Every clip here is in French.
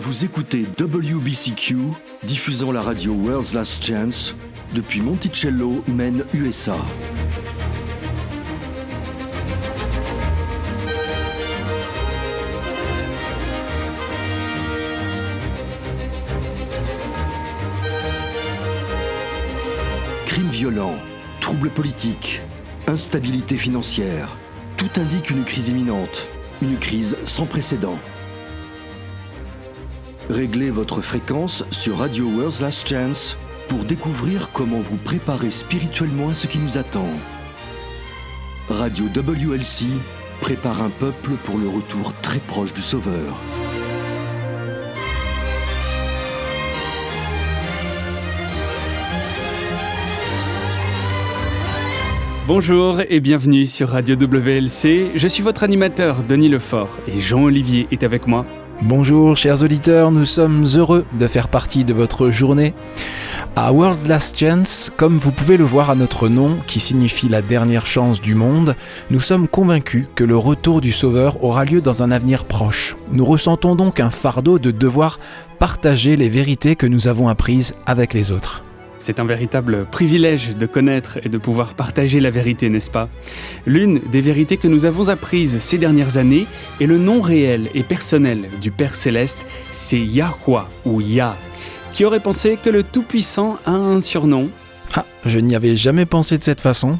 Vous écoutez WBCQ, diffusant la radio World's Last Chance depuis Monticello, Maine, USA. Crimes violents, troubles politiques, instabilité financière, tout indique une crise imminente, une crise sans précédent. Réglez votre fréquence sur Radio World's Last Chance pour découvrir comment vous préparer spirituellement à ce qui nous attend. Radio WLC prépare un peuple pour le retour très proche du Sauveur. Bonjour et bienvenue sur Radio WLC. Je suis votre animateur, Denis Lefort, et Jean-Olivier est avec moi. Bonjour chers auditeurs, nous sommes heureux de faire partie de votre journée. À World's Last Chance, comme vous pouvez le voir à notre nom, qui signifie la dernière chance du monde, nous sommes convaincus que le retour du Sauveur aura lieu dans un avenir proche. Nous ressentons donc un fardeau de devoir partager les vérités que nous avons apprises avec les autres. C'est un véritable privilège de connaître et de pouvoir partager la vérité, n'est-ce pas ? L'une des vérités que nous avons apprises ces dernières années est le nom réel et personnel du Père Céleste, c'est Yahweh ou Yah. Qui aurait pensé que le Tout-Puissant a un surnom ? Ah, je n'y avais jamais pensé de cette façon.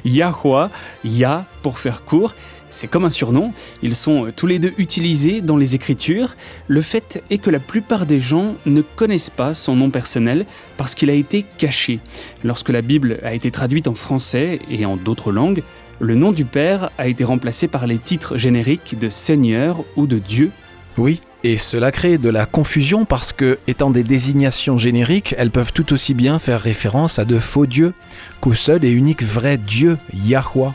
Yahweh, Yah pour faire court, c'est comme un surnom, ils sont tous les deux utilisés dans les Écritures. Le fait est que la plupart des gens ne connaissent pas son nom personnel parce qu'il a été caché. Lorsque la Bible a été traduite en français et en d'autres langues, le nom du Père a été remplacé par les titres génériques de Seigneur ou de Dieu. Oui, et cela crée de la confusion parce que, étant des désignations génériques, elles peuvent tout aussi bien faire référence à de faux dieux qu'au seul et unique vrai Dieu, Yahweh.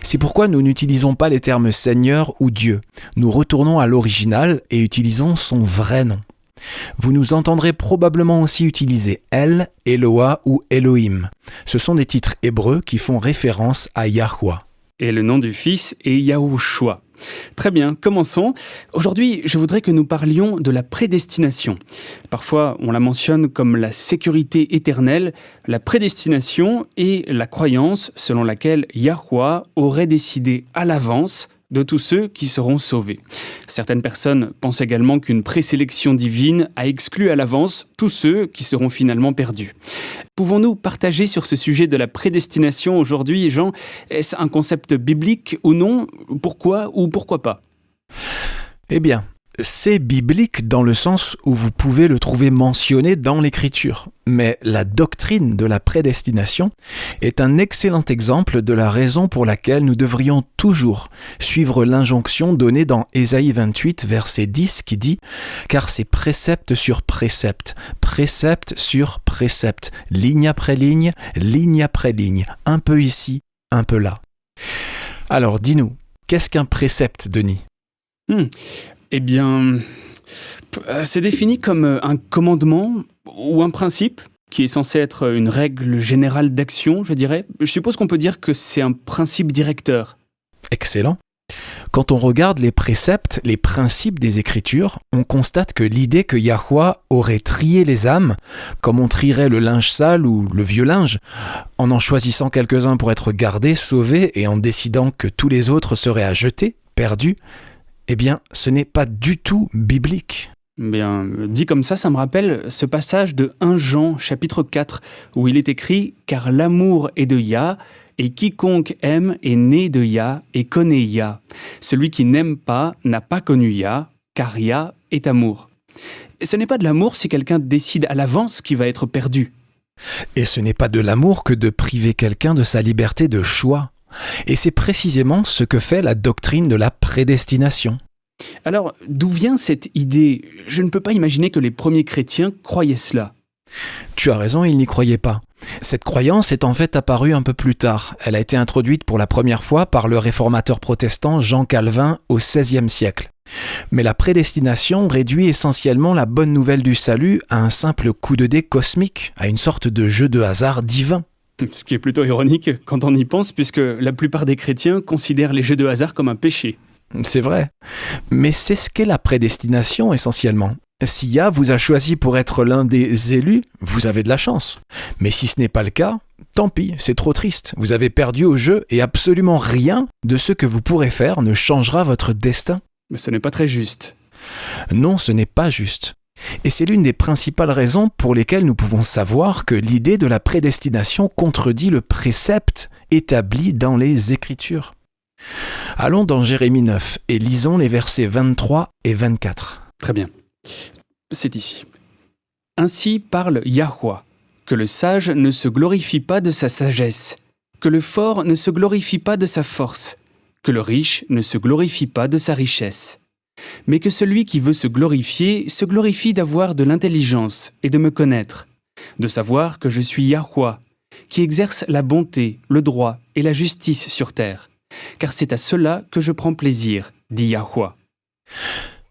C'est pourquoi nous n'utilisons pas les termes Seigneur ou Dieu. Nous retournons à l'original et utilisons son vrai nom. Vous nous entendrez probablement aussi utiliser El, Eloah ou Elohim. Ce sont des titres hébreux qui font référence à Yahweh. Et le nom du Fils est Yahushua. Très bien, commençons. Aujourd'hui, je voudrais que nous parlions de la prédestination. Parfois, on la mentionne comme la sécurité éternelle. La prédestination est la croyance selon laquelle Yahweh aurait décidé à l'avance de tous ceux qui seront sauvés. Certaines personnes pensent également qu'une présélection divine a exclu à l'avance tous ceux qui seront finalement perdus. Pouvons-nous partager sur ce sujet de la prédestination aujourd'hui, Jean ? Est-ce un concept biblique ou non ? Pourquoi ou pourquoi pas ? Eh bien, c'est biblique dans le sens où vous pouvez le trouver mentionné dans l'Écriture. Mais la doctrine de la prédestination est un excellent exemple de la raison pour laquelle nous devrions toujours suivre l'injonction donnée dans Ésaïe 28, verset 10, qui dit « Car c'est précepte sur précepte, précepte sur précepte, ligne après ligne un peu ici, un peu là. » Alors, dis-nous, qu'est-ce qu'un précepte, Denis ? Eh bien, c'est défini comme un commandement ou un principe qui est censé être une règle générale d'action, je dirais. Je suppose qu'on peut dire que c'est un principe directeur. Excellent. Quand on regarde les préceptes, les principes des Écritures, on constate que l'idée que Yahweh aurait trié les âmes, comme on trierait le linge sale ou le vieux linge, en choisissant quelques-uns pour être gardés, sauvés, et en décidant que tous les autres seraient à jeter, perdus, eh bien, ce n'est pas du tout biblique. Bien, dit comme ça me rappelle ce passage de 1 Jean, chapitre 4, où il est écrit « Car l'amour est de Yah, et quiconque aime est né de Yah et connaît Yah. Celui qui n'aime pas n'a pas connu Yah, car Yah est amour. » Et ce n'est pas de l'amour si quelqu'un décide à l'avance qu'il va être perdu. Et ce n'est pas de l'amour que de priver quelqu'un de sa liberté de choix. Et c'est précisément ce que fait la doctrine de la prédestination. Alors, d'où vient cette idée ? Je ne peux pas imaginer que les premiers chrétiens croyaient cela. Tu as raison, ils n'y croyaient pas. Cette croyance est en fait apparue un peu plus tard. Elle a été introduite pour la première fois par le réformateur protestant Jean Calvin au XVIe siècle. Mais la prédestination réduit essentiellement la bonne nouvelle du salut à un simple coup de dé cosmique, à une sorte de jeu de hasard divin. Ce qui est plutôt ironique quand on y pense, puisque la plupart des chrétiens considèrent les jeux de hasard comme un péché. C'est vrai. Mais c'est ce qu'est la prédestination essentiellement. Si Yah vous a choisi pour être l'un des élus, vous avez de la chance. Mais si ce n'est pas le cas, tant pis, c'est trop triste. Vous avez perdu au jeu et absolument rien de ce que vous pourrez faire ne changera votre destin. Mais ce n'est pas très juste. Non, ce n'est pas juste. Et c'est l'une des principales raisons pour lesquelles nous pouvons savoir que l'idée de la prédestination contredit le précepte établi dans les Écritures. Allons dans Jérémie 9 et lisons les versets 23 et 24. Très bien. C'est ici. Ainsi parle Yahweh, que le sage ne se glorifie pas de sa sagesse, que le fort ne se glorifie pas de sa force, que le riche ne se glorifie pas de sa richesse, mais que celui qui veut se glorifie d'avoir de l'intelligence et de me connaître, de savoir que je suis Yahweh, qui exerce la bonté, le droit et la justice sur terre, car c'est à cela que je prends plaisir, dit Yahweh.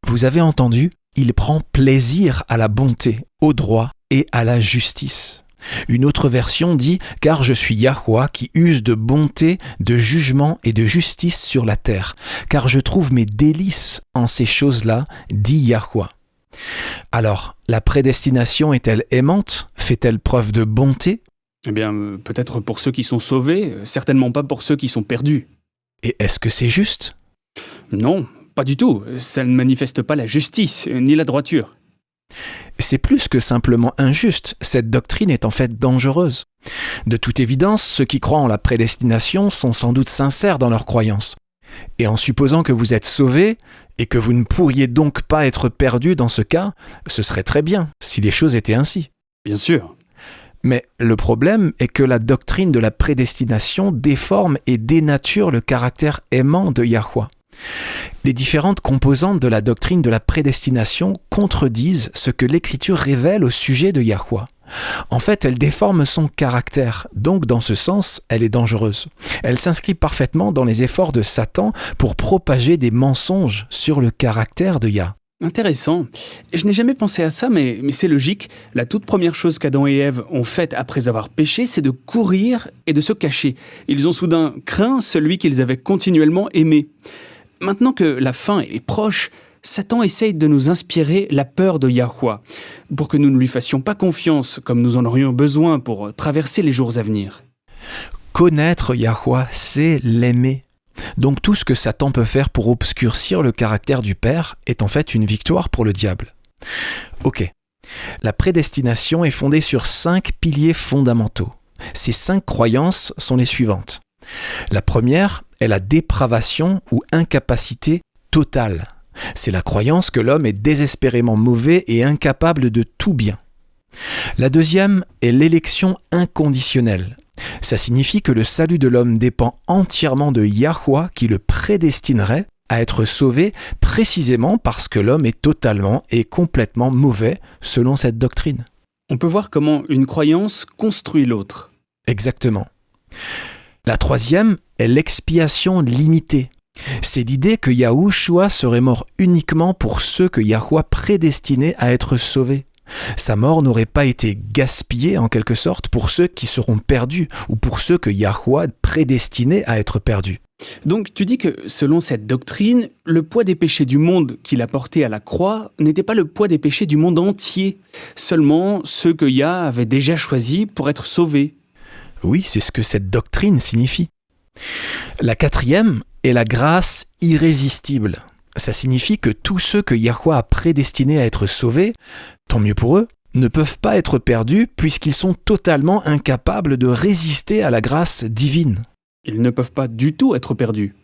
Vous avez entendu ? Il prend plaisir à la bonté, au droit et à la justice. Une autre version dit « Car je suis Yahweh qui use de bonté, de jugement et de justice sur la terre, car je trouve mes délices en ces choses-là, dit Yahweh. » Alors, la prédestination est-elle aimante ? Fait-elle preuve de bonté ? Eh bien, peut-être pour ceux qui sont sauvés, certainement pas pour ceux qui sont perdus. Et est-ce que c'est juste ? Non, pas du tout. Ça ne manifeste pas la justice, ni la droiture. C'est plus que simplement injuste, cette doctrine est en fait dangereuse. De toute évidence, ceux qui croient en la prédestination sont sans doute sincères dans leur croyance. Et en supposant que vous êtes sauvés, et que vous ne pourriez donc pas être perdus dans ce cas, ce serait très bien, si les choses étaient ainsi. Bien sûr. Mais le problème est que la doctrine de la prédestination déforme et dénature le caractère aimant de Yahweh. Les différentes composantes de la doctrine de la prédestination contredisent ce que l'Écriture révèle au sujet de Yahweh. En fait, elle déforme son caractère, donc dans ce sens, elle est dangereuse. Elle s'inscrit parfaitement dans les efforts de Satan pour propager des mensonges sur le caractère de Yah. Intéressant. Je n'ai jamais pensé à ça, mais c'est logique. La toute première chose qu'Adam et Ève ont faite après avoir péché, c'est de courir et de se cacher. Ils ont soudain craint celui qu'ils avaient continuellement aimé. Maintenant que la fin est proche, Satan essaye de nous inspirer la peur de Yahweh, pour que nous ne lui fassions pas confiance comme nous en aurions besoin pour traverser les jours à venir. Connaître Yahweh, c'est l'aimer. Donc tout ce que Satan peut faire pour obscurcir le caractère du Père est en fait une victoire pour le diable. Ok. La prédestination est fondée sur 5 piliers fondamentaux. Ces 5 croyances sont les suivantes. La première est la dépravation ou incapacité totale. C'est la croyance que l'homme est désespérément mauvais et incapable de tout bien. La deuxième est l'élection inconditionnelle. Ça signifie que le salut de l'homme dépend entièrement de Yahweh qui le prédestinerait à être sauvé précisément parce que l'homme est totalement et complètement mauvais selon cette doctrine. On peut voir comment une croyance construit l'autre. Exactement. La troisième est l'expiation limitée. C'est l'idée que Yahushua serait mort uniquement pour ceux que Yahweh prédestinait à être sauvés. Sa mort n'aurait pas été gaspillée en quelque sorte pour ceux qui seront perdus ou pour ceux que Yahweh prédestinait à être perdus. Donc tu dis que selon cette doctrine, le poids des péchés du monde qu'il a porté à la croix n'était pas le poids des péchés du monde entier, seulement ceux que Yah avait déjà choisis pour être sauvés. Oui, c'est ce que cette doctrine signifie. La quatrième est la grâce irrésistible. Ça signifie que tous ceux que Yahweh a prédestinés à être sauvés, tant mieux pour eux, ne peuvent pas être perdus puisqu'ils sont totalement incapables de résister à la grâce divine. Ils ne peuvent pas du tout être perdus.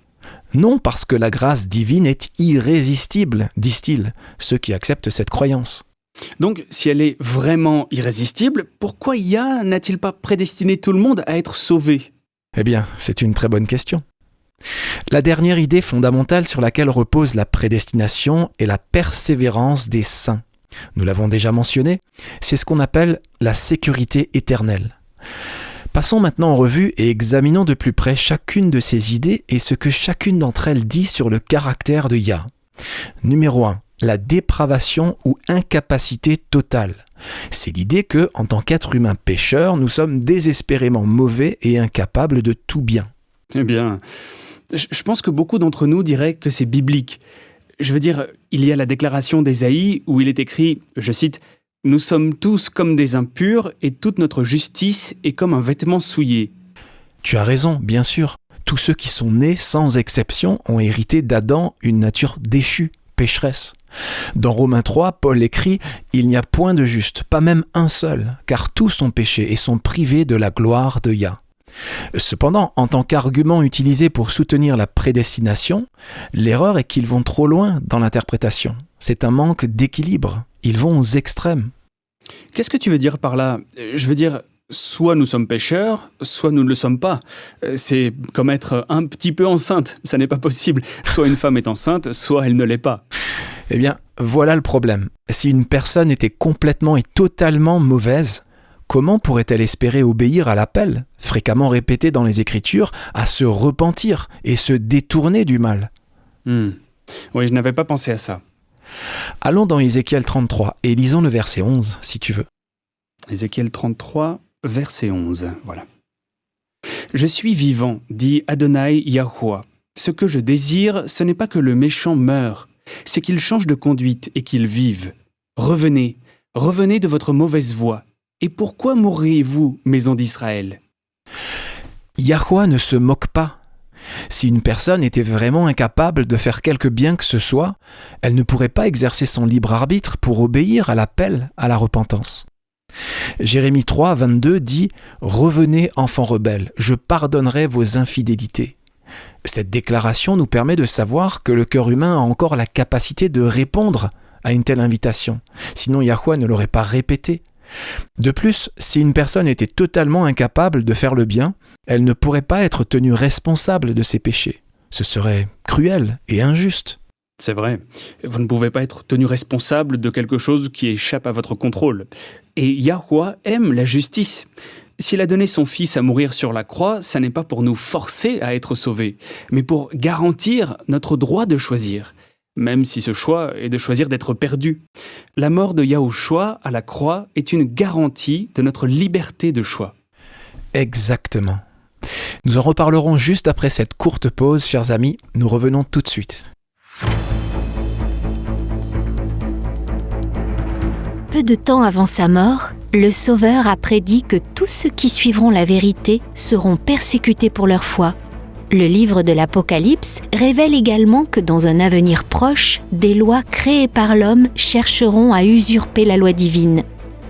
Non, parce que la grâce divine est irrésistible, disent-ils, ceux qui acceptent cette croyance. Donc, si elle est vraiment irrésistible, pourquoi Yah n'a-t-il pas prédestiné tout le monde à être sauvé ? Eh bien, c'est une très bonne question. La dernière idée fondamentale sur laquelle repose la prédestination est la persévérance des saints. Nous l'avons déjà mentionné, c'est ce qu'on appelle la sécurité éternelle. Passons maintenant en revue et examinons de plus près chacune de ces idées et ce que chacune d'entre elles dit sur le caractère de Yah. Numéro 1. La dépravation ou incapacité totale. C'est l'idée que, en tant qu'être humain pécheur, nous sommes désespérément mauvais et incapables de tout bien. Eh bien, Je pense que beaucoup d'entre nous diraient que c'est biblique. Je veux dire, il y a la déclaration d'Ésaïe où il est écrit, je cite, « Nous sommes tous comme des impurs et toute notre justice est comme un vêtement souillé. » Tu as raison, bien sûr. Tous ceux qui sont nés, sans exception, ont hérité d'Adam une nature déchue, pécheresse. Dans Romains 3, Paul écrit « Il n'y a point de juste, pas même un seul, car tous ont péché et sont privés de la gloire de Yah. » Cependant, en tant qu'argument utilisé pour soutenir la prédestination, l'erreur est qu'ils vont trop loin dans l'interprétation. C'est un manque d'équilibre. Ils vont aux extrêmes. Qu'est-ce que tu veux dire par là ? Je veux dire, soit nous sommes pécheurs, soit nous ne le sommes pas. C'est comme être un petit peu enceinte. Ça n'est pas possible. Soit une femme est enceinte, soit elle ne l'est pas. Eh bien, voilà le problème. Si une personne était complètement et totalement mauvaise, comment pourrait-elle espérer obéir à l'appel, fréquemment répété dans les Écritures, à se repentir et se détourner du mal ? Oui, je n'avais pas pensé à ça. Allons dans Ézéchiel 33 et lisons le verset 11, si tu veux. Ézéchiel 33, verset 11, voilà. « Je suis vivant, dit Adonai Yahuwah. Ce que je désire, ce n'est pas que le méchant meure, c'est qu'il change de conduite et qu'il vive. Revenez, revenez de votre mauvaise voie. Et pourquoi mourriez-vous, maison d'Israël ?» Yahuwah ne se moque pas. Si une personne était vraiment incapable de faire quelque bien que ce soit, elle ne pourrait pas exercer son libre arbitre pour obéir à l'appel à la repentance. Jérémie 3, 22 dit « Revenez, enfants rebelles, je pardonnerai vos infidélités. » Cette déclaration nous permet de savoir que le cœur humain a encore la capacité de répondre à une telle invitation. Sinon, Yahuwah ne l'aurait pas répété. De plus, si une personne était totalement incapable de faire le bien, elle ne pourrait pas être tenue responsable de ses péchés. Ce serait cruel et injuste. C'est vrai, vous ne pouvez pas être tenu responsable de quelque chose qui échappe à votre contrôle. Et Yahuwah aime la justice. S'il a donné son fils à mourir sur la croix, ça n'est pas pour nous forcer à être sauvés, mais pour garantir notre droit de choisir, même si ce choix est de choisir d'être perdu. La mort de Yahushua à la croix est une garantie de notre liberté de choix. Exactement. Nous en reparlerons juste après cette courte pause, chers amis. Nous revenons tout de suite. Peu de temps avant sa mort, le Sauveur a prédit que tous ceux qui suivront la vérité seront persécutés pour leur foi. Le livre de l'Apocalypse révèle également que dans un avenir proche, des lois créées par l'homme chercheront à usurper la loi divine.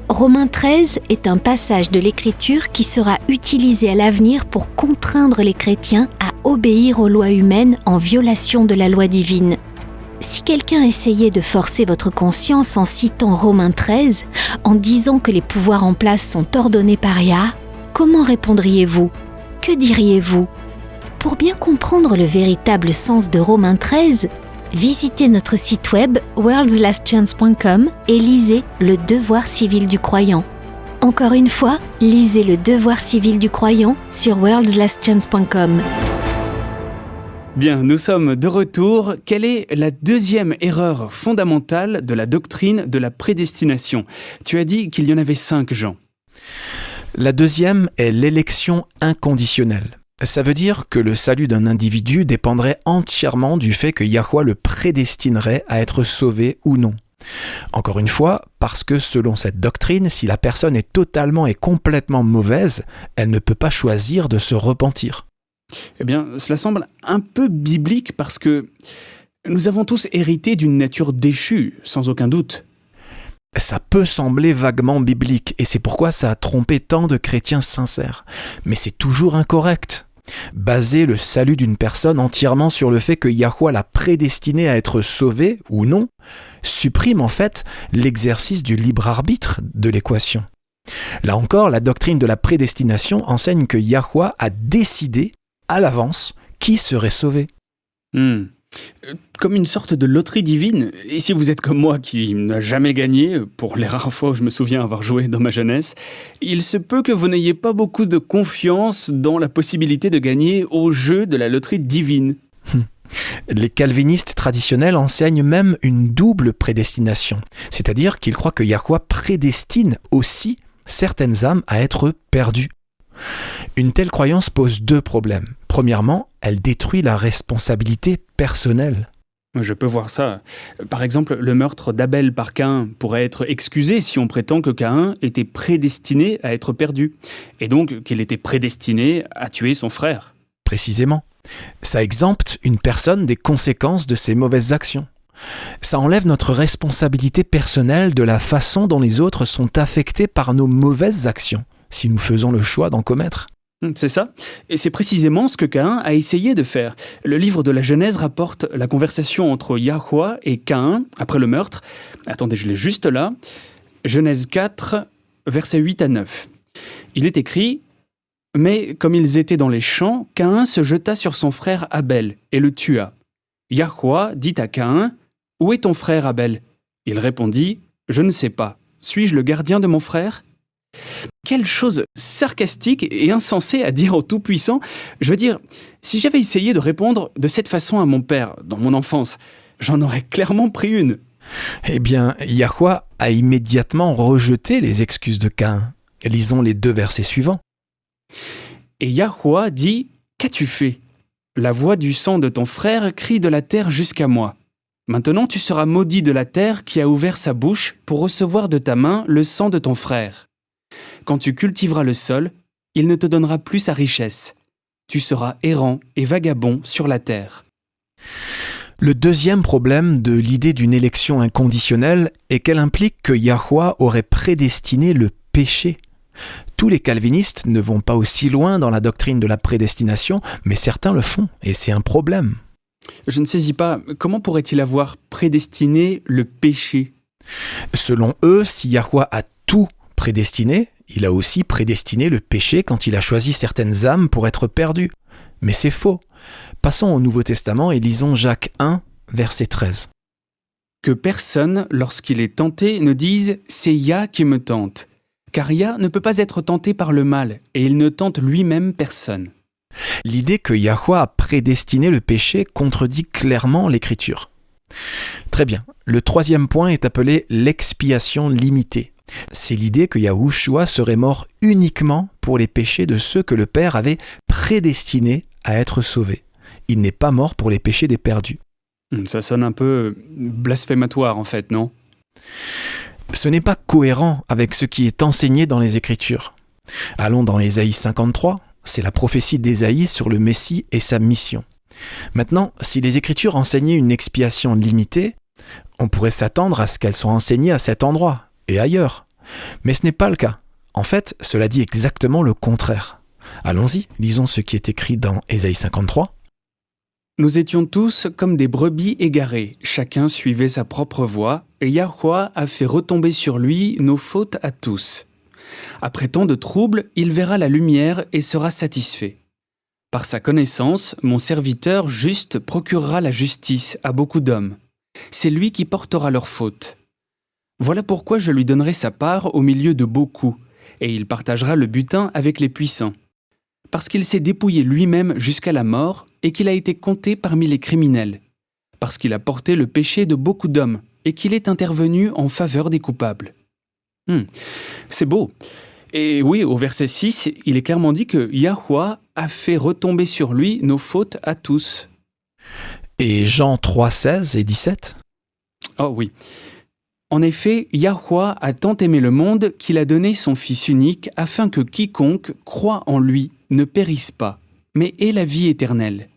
Romains 13 est un passage de l'Écriture qui sera utilisé à l'avenir pour contraindre les chrétiens à obéir aux lois humaines en violation de la loi divine. Si quelqu'un essayait de forcer votre conscience en citant Romains 13, en disant que les pouvoirs en place sont ordonnés par Yah, comment répondriez-vous ? Que diriez-vous ? Pour bien comprendre le véritable sens de Romains 13, visitez notre site web worldslastchance.com et lisez le devoir civil du croyant. Encore une fois, lisez le devoir civil du croyant sur worldslastchance.com. Bien, nous sommes de retour. Quelle est la deuxième erreur fondamentale de la doctrine de la prédestination ? Tu as dit qu'il y en avait 5, Jean. La deuxième est l'élection inconditionnelle. Ça veut dire que le salut d'un individu dépendrait entièrement du fait que Yahuwah le prédestinerait à être sauvé ou non. Encore une fois, parce que selon cette doctrine, si la personne est totalement et complètement mauvaise, elle ne peut pas choisir de se repentir. Eh bien, cela semble un peu biblique parce que nous avons tous hérité d'une nature déchue, sans aucun doute. Ça peut sembler vaguement biblique et c'est pourquoi ça a trompé tant de chrétiens sincères. Mais c'est toujours incorrect. Baser le salut d'une personne entièrement sur le fait que Yahuwah l'a prédestiné à être sauvé ou non, supprime en fait l'exercice du libre arbitre de l'équation. Là encore, la doctrine de la prédestination enseigne que Yahuwah a décidé à l'avance qui serait sauvé. Comme une sorte de loterie divine. Et si vous êtes comme moi qui n'a jamais gagné, pour les rares fois où je me souviens avoir joué dans ma jeunesse, il se peut que vous n'ayez pas beaucoup de confiance dans la possibilité de gagner au jeu de la loterie divine. Les calvinistes traditionnels enseignent même une double prédestination, c'est-à-dire qu'ils croient que Yahuwah prédestine aussi certaines âmes à être perdues. Une telle croyance pose deux problèmes. Premièrement, elle détruit la responsabilité personnelle. Je peux voir ça. Par exemple, le meurtre d'Abel par Caïn pourrait être excusé si on prétend que Caïn était prédestiné à être perdu, et donc qu'il était prédestiné à tuer son frère. Précisément. Ça exempte une personne des conséquences de ses mauvaises actions. Ça enlève notre responsabilité personnelle de la façon dont les autres sont affectés par nos mauvaises actions, si nous faisons le choix d'en commettre. C'est ça. Et c'est précisément ce que Caïn a essayé de faire. Le livre de la Genèse rapporte la conversation entre Yahweh et Caïn après le meurtre. Attendez, je l'ai juste là. Genèse 4, versets 8 à 9. Il est écrit « Mais comme ils étaient dans les champs, Caïn se jeta sur son frère Abel et le tua. Yahweh dit à Caïn « Où est ton frère Abel ?» Il répondit « Je ne sais pas. Suis-je le gardien de mon frère ?» Quelle chose sarcastique et insensée à dire au Tout-Puissant. Je veux dire, si j'avais essayé de répondre de cette façon à mon père, dans mon enfance, j'en aurais clairement pris une. Eh bien, Yahweh a immédiatement rejeté les excuses de Caïn. Lisons les 2 versets suivants. Et Yahweh dit « Qu'as-tu fait ? La voix du sang de ton frère crie de la terre jusqu'à moi. Maintenant tu seras maudit de la terre qui a ouvert sa bouche pour recevoir de ta main le sang de ton frère. Quand tu cultiveras le sol, il ne te donnera plus sa richesse. Tu seras errant et vagabond sur la terre. » Le deuxième problème de l'idée d'une élection inconditionnelle est qu'elle implique que Yahweh aurait prédestiné le péché. Tous les calvinistes ne vont pas aussi loin dans la doctrine de la prédestination, mais certains le font, et c'est un problème. Je ne saisis pas, comment pourrait-il avoir prédestiné le péché ? Selon eux, si Yahweh a tout prédestiné, il a aussi prédestiné le péché quand il a choisi certaines âmes pour être perdues. Mais c'est faux. Passons au Nouveau Testament et lisons Jacques 1, verset 13. « Que personne, lorsqu'il est tenté, ne dise « c'est Yah qui me tente ». Car Yah ne peut pas être tenté par le mal, et il ne tente lui-même personne. L'idée que Yahweh a prédestiné le péché contredit clairement l'Écriture. Très bien. Le troisième point est appelé l'expiation limitée. C'est l'idée que Yahushua serait mort uniquement pour les péchés de ceux que le Père avait prédestinés à être sauvés. Il n'est pas mort pour les péchés des perdus. Ça sonne un peu blasphématoire en fait, non ? Ce n'est pas cohérent avec ce qui est enseigné dans les Écritures. Allons dans Ésaïe 53, c'est la prophétie d'Ésaïe sur le Messie et sa mission. Maintenant, si les Écritures enseignaient une expiation limitée, on pourrait s'attendre à ce qu'elles soient enseignées à cet endroit et ailleurs. Mais ce n'est pas le cas. En fait, cela dit exactement le contraire. Allons-y, lisons ce qui est écrit dans Ésaïe 53. « Nous étions tous comme des brebis égarées, chacun suivait sa propre voie, et Yahweh a fait retomber sur lui nos fautes à tous. Après tant de troubles, il verra la lumière et sera satisfait. Par sa connaissance, mon serviteur juste procurera la justice à beaucoup d'hommes. C'est lui qui portera leurs fautes. Voilà pourquoi je lui donnerai sa part au milieu de beaucoup, et il partagera le butin avec les puissants. Parce qu'il s'est dépouillé lui-même jusqu'à la mort, et qu'il a été compté parmi les criminels. Parce qu'il a porté le péché de beaucoup d'hommes, et qu'il est intervenu en faveur des coupables. » C'est beau. Et oui, au verset 6, il est clairement dit que Yahweh a fait retomber sur lui nos fautes à tous. Et Jean 3, 16 et 17 ? Oh oui. En effet, Yahweh a tant aimé le monde qu'il a donné son Fils unique afin que quiconque croit en lui ne périsse pas, mais ait la vie éternelle.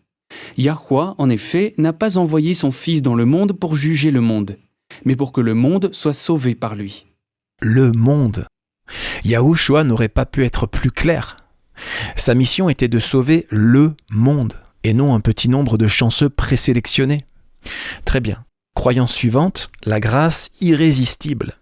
Yahweh, en effet, n'a pas envoyé son Fils dans le monde pour juger le monde, mais pour que le monde soit sauvé par lui. Le monde. Yahushua n'aurait pas pu être plus clair. Sa mission était de sauver le monde, et non un petit nombre de chanceux présélectionnés. Très bien. Croyance suivante, la grâce irrésistible.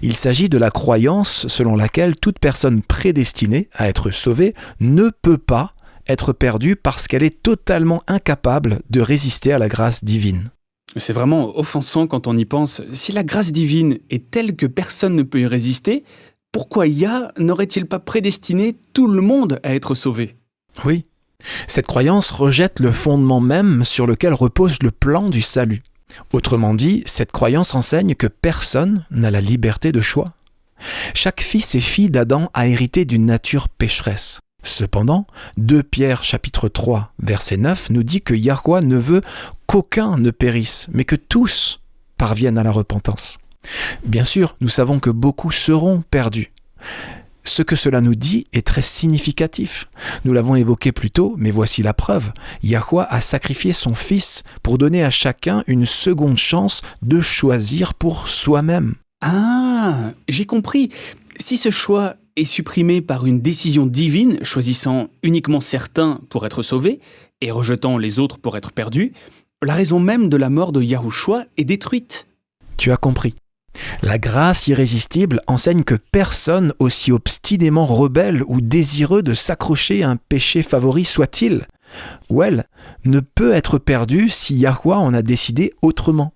Il s'agit de la croyance selon laquelle toute personne prédestinée à être sauvée ne peut pas être perdue parce qu'elle est totalement incapable de résister à la grâce divine. C'est vraiment offensant quand on y pense. Si la grâce divine est telle que personne ne peut y résister, pourquoi Yah n'aurait-il pas prédestiné tout le monde à être sauvé ? Oui, cette croyance rejette le fondement même sur lequel repose le plan du salut. Autrement dit, cette croyance enseigne que personne n'a la liberté de choix. Chaque fils et fille d'Adam a hérité d'une nature pécheresse. Cependant, 2 Pierre chapitre 3 verset 9 nous dit que Yahweh ne veut qu'aucun ne périsse, mais que tous parviennent à la repentance. Bien sûr, nous savons que beaucoup seront perdus. Ce que cela nous dit est très significatif. Nous l'avons évoqué plus tôt, mais voici la preuve. Yahweh a sacrifié son Fils pour donner à chacun une seconde chance de choisir pour soi-même. Ah, j'ai compris. Si ce choix est supprimé par une décision divine, choisissant uniquement certains pour être sauvés et rejetant les autres pour être perdus, la raison même de la mort de Yahushua est détruite. Tu as compris. La grâce irrésistible enseigne que personne, aussi obstinément rebelle ou désireux de s'accrocher à un péché favori soit-il, ou elle, ne peut être perdu si Yahweh en a décidé autrement.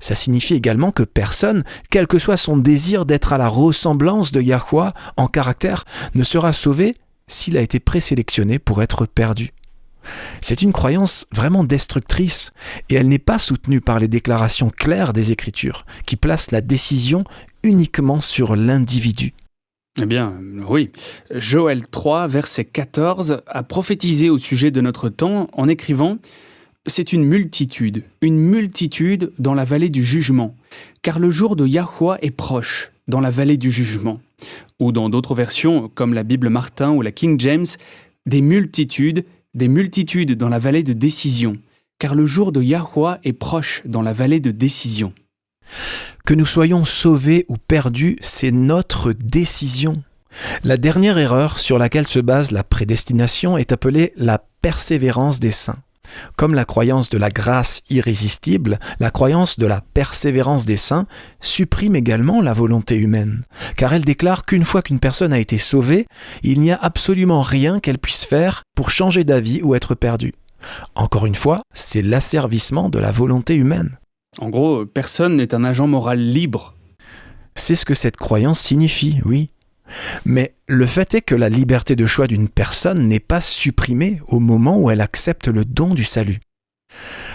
Ça signifie également que personne, quel que soit son désir d'être à la ressemblance de Yahweh en caractère, ne sera sauvé s'il a été présélectionné pour être perdu. C'est une croyance vraiment destructrice et elle n'est pas soutenue par les déclarations claires des Écritures qui placent la décision uniquement sur l'individu. Eh bien, oui. Joël 3, verset 14, a prophétisé au sujet de notre temps en écrivant « C'est une multitude dans la vallée du jugement, car le jour de Yahweh est proche dans la vallée du jugement. » Ou dans d'autres versions, comme la Bible Martin ou la King James, des multitudes dans la vallée de décision, car le jour de Yahweh est proche dans la vallée de décision. Que nous soyons sauvés ou perdus, c'est notre décision. La dernière erreur sur laquelle se base la prédestination est appelée la persévérance des saints. Comme la croyance de la grâce irrésistible, la croyance de la persévérance des saints supprime également la volonté humaine, car elle déclare qu'une fois qu'une personne a été sauvée, il n'y a absolument rien qu'elle puisse faire pour changer d'avis ou être perdue. Encore une fois, c'est l'asservissement de la volonté humaine. En gros, personne n'est un agent moral libre. C'est ce que cette croyance signifie, oui. Mais le fait est que la liberté de choix d'une personne n'est pas supprimée au moment où elle accepte le don du salut.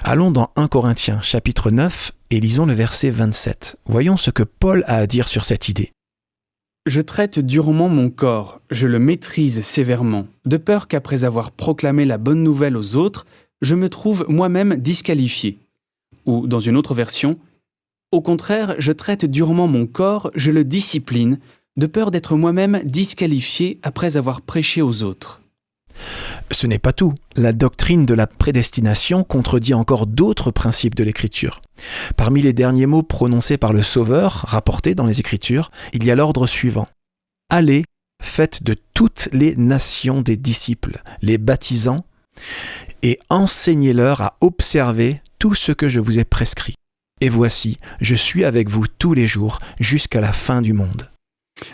Allons dans 1 Corinthiens chapitre 9 et lisons le verset 27. Voyons ce que Paul a à dire sur cette idée. « Je traite durement mon corps, je le maîtrise sévèrement, de peur qu'après avoir proclamé la bonne nouvelle aux autres, je me trouve moi-même disqualifié. » Ou dans une autre version, « Au contraire, je traite durement mon corps, je le discipline, de peur d'être moi-même disqualifié après avoir prêché aux autres. » Ce n'est pas tout. La doctrine de la prédestination contredit encore d'autres principes de l'Écriture. Parmi les derniers mots prononcés par le Sauveur, rapportés dans les Écritures, il y a l'ordre suivant. « Allez, faites de toutes les nations des disciples, les baptisant, et enseignez-leur à observer tout ce que je vous ai prescrit. Et voici, je suis avec vous tous les jours jusqu'à la fin du monde. »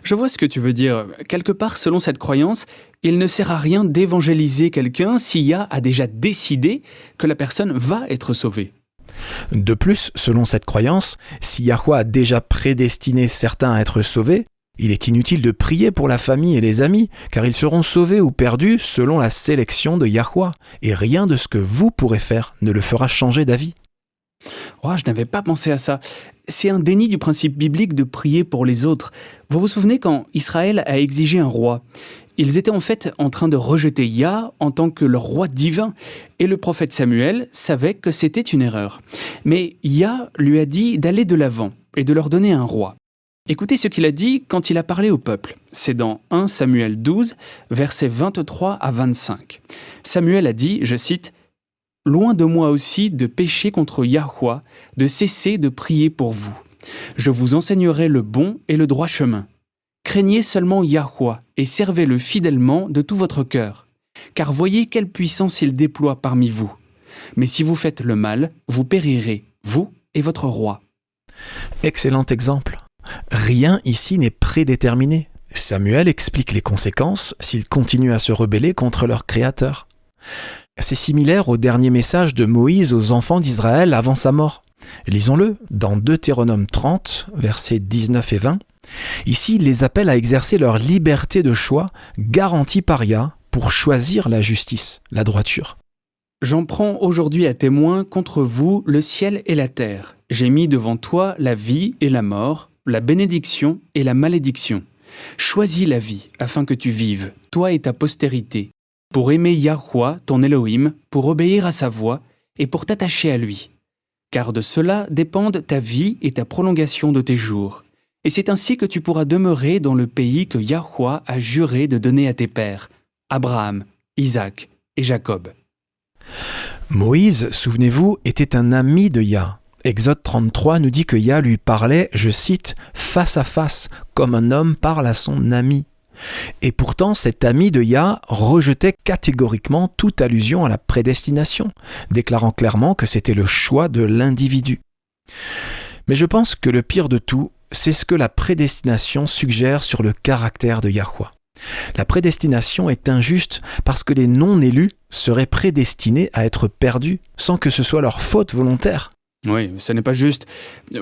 Je vois ce que tu veux dire. Quelque part, selon cette croyance, il ne sert à rien d'évangéliser quelqu'un si Yah a déjà décidé que la personne va être sauvée. De plus, selon cette croyance, si Yahweh a déjà prédestiné certains à être sauvés, il est inutile de prier pour la famille et les amis, car ils seront sauvés ou perdus selon la sélection de Yahweh, et rien de ce que vous pourrez faire ne le fera changer d'avis. Oh, je n'avais pas pensé à ça. C'est un déni du principe biblique de prier pour les autres. Vous vous souvenez quand Israël a exigé un roi ? Ils étaient en fait en train de rejeter Yah en tant que leur roi divin. Et le prophète Samuel savait que c'était une erreur. Mais Yah lui a dit d'aller de l'avant et de leur donner un roi. Écoutez ce qu'il a dit quand il a parlé au peuple. C'est dans 1 Samuel 12, versets 23 à 25. Samuel a dit, je cite, « Loin de moi aussi de pécher contre Yahweh, de cesser de prier pour vous. Je vous enseignerai le bon et le droit chemin. Craignez seulement Yahweh et servez-le fidèlement de tout votre cœur, car voyez quelle puissance il déploie parmi vous. Mais si vous faites le mal, vous périrez, vous et votre roi. » Excellent exemple. Rien ici n'est prédéterminé. Samuel explique les conséquences s'ils continuent à se rebeller contre leur Créateur. C'est similaire au dernier message de Moïse aux enfants d'Israël avant sa mort. Lisons-le dans Deutéronome 30, versets 19 et 20. Ici, il les appelle à exercer leur liberté de choix, garantie par Yah, pour choisir la justice, la droiture. « J'en prends aujourd'hui à témoin contre vous le ciel et la terre. J'ai mis devant toi la vie et la mort, la bénédiction et la malédiction. Choisis la vie afin que tu vives, toi et ta postérité, pour aimer Yahweh, ton Elohim, pour obéir à sa voix et pour t'attacher à lui. Car de cela dépendent ta vie et ta prolongation de tes jours. Et c'est ainsi que tu pourras demeurer dans le pays que Yahweh a juré de donner à tes pères, Abraham, Isaac et Jacob. Moïse, souvenez-vous, était un ami de Yah. Exode 33 nous dit que Yah lui parlait, je cite, « face à face, comme un homme parle à son ami ». Et pourtant, cet ami de Yah rejetait catégoriquement toute allusion à la prédestination, déclarant clairement que c'était le choix de l'individu. Mais je pense que le pire de tout, c'est ce que la prédestination suggère sur le caractère de Yahweh. La prédestination est injuste parce que les non-élus seraient prédestinés à être perdus sans que ce soit leur faute volontaire. Oui, ce n'est pas juste.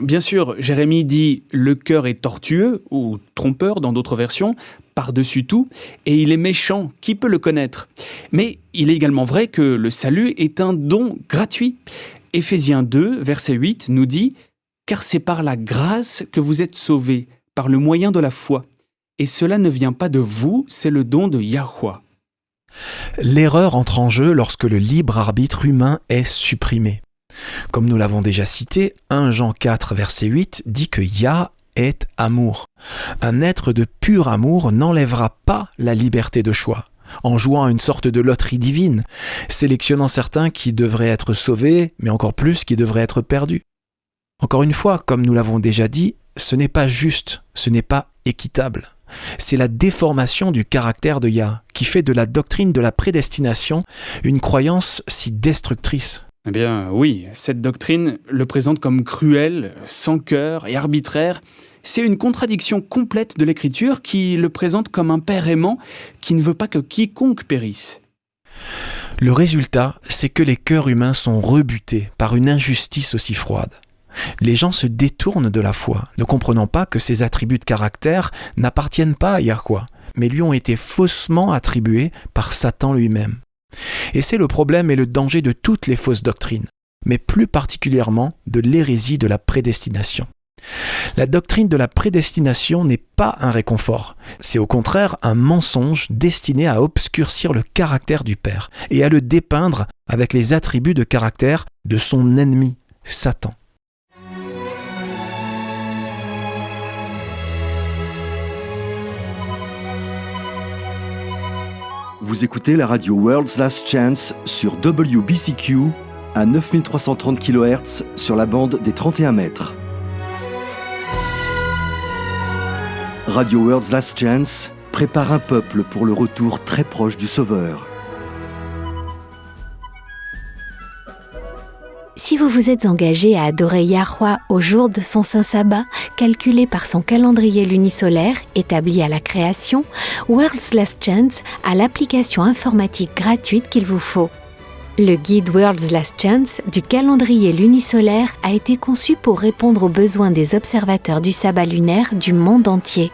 Bien sûr, Jérémie dit « le cœur est tortueux » ou « trompeur » dans d'autres versions, par-dessus tout, et il est méchant, qui peut le connaître ? Mais il est également vrai que le salut est un don gratuit. Éphésiens 2, verset 8 nous dit « car c'est par la grâce que vous êtes sauvés, par le moyen de la foi. Et cela ne vient pas de vous, c'est le don de Yahweh. » L'erreur entre en jeu lorsque le libre arbitre humain est supprimé. Comme nous l'avons déjà cité, 1 Jean 4, verset 8 dit que Yah est amour. Un être de pur amour n'enlèvera pas la liberté de choix, en jouant à une sorte de loterie divine, sélectionnant certains qui devraient être sauvés, mais encore plus qui devraient être perdus. Encore une fois, comme nous l'avons déjà dit, ce n'est pas juste, ce n'est pas équitable. C'est la déformation du caractère de Yah qui fait de la doctrine de la prédestination une croyance si destructrice. Eh bien oui, cette doctrine le présente comme cruel, sans cœur et arbitraire. C'est une contradiction complète de l'Écriture qui le présente comme un père aimant qui ne veut pas que quiconque périsse. Le résultat, c'est que les cœurs humains sont rebutés par une injustice aussi froide. Les gens se détournent de la foi, ne comprenant pas que ces attributs de caractère n'appartiennent pas à Yahweh, mais lui ont été faussement attribués par Satan lui-même. Et c'est le problème et le danger de toutes les fausses doctrines, mais plus particulièrement de l'hérésie de la prédestination. La doctrine de la prédestination n'est pas un réconfort, c'est au contraire un mensonge destiné à obscurcir le caractère du Père et à le dépeindre avec les attributs de caractère de son ennemi, Satan. Vous écoutez la radio World's Last Chance sur WBCQ à 9330 kHz sur la bande des 31 mètres. Radio World's Last Chance prépare un peuple pour le retour très proche du Sauveur. Si vous vous êtes engagé à adorer Yahweh au jour de son saint sabbat, calculé par son calendrier lunisolaire établi à la création, World's Last Chance a l'application informatique gratuite qu'il vous faut. Le guide World's Last Chance du calendrier lunisolaire a été conçu pour répondre aux besoins des observateurs du sabbat lunaire du monde entier.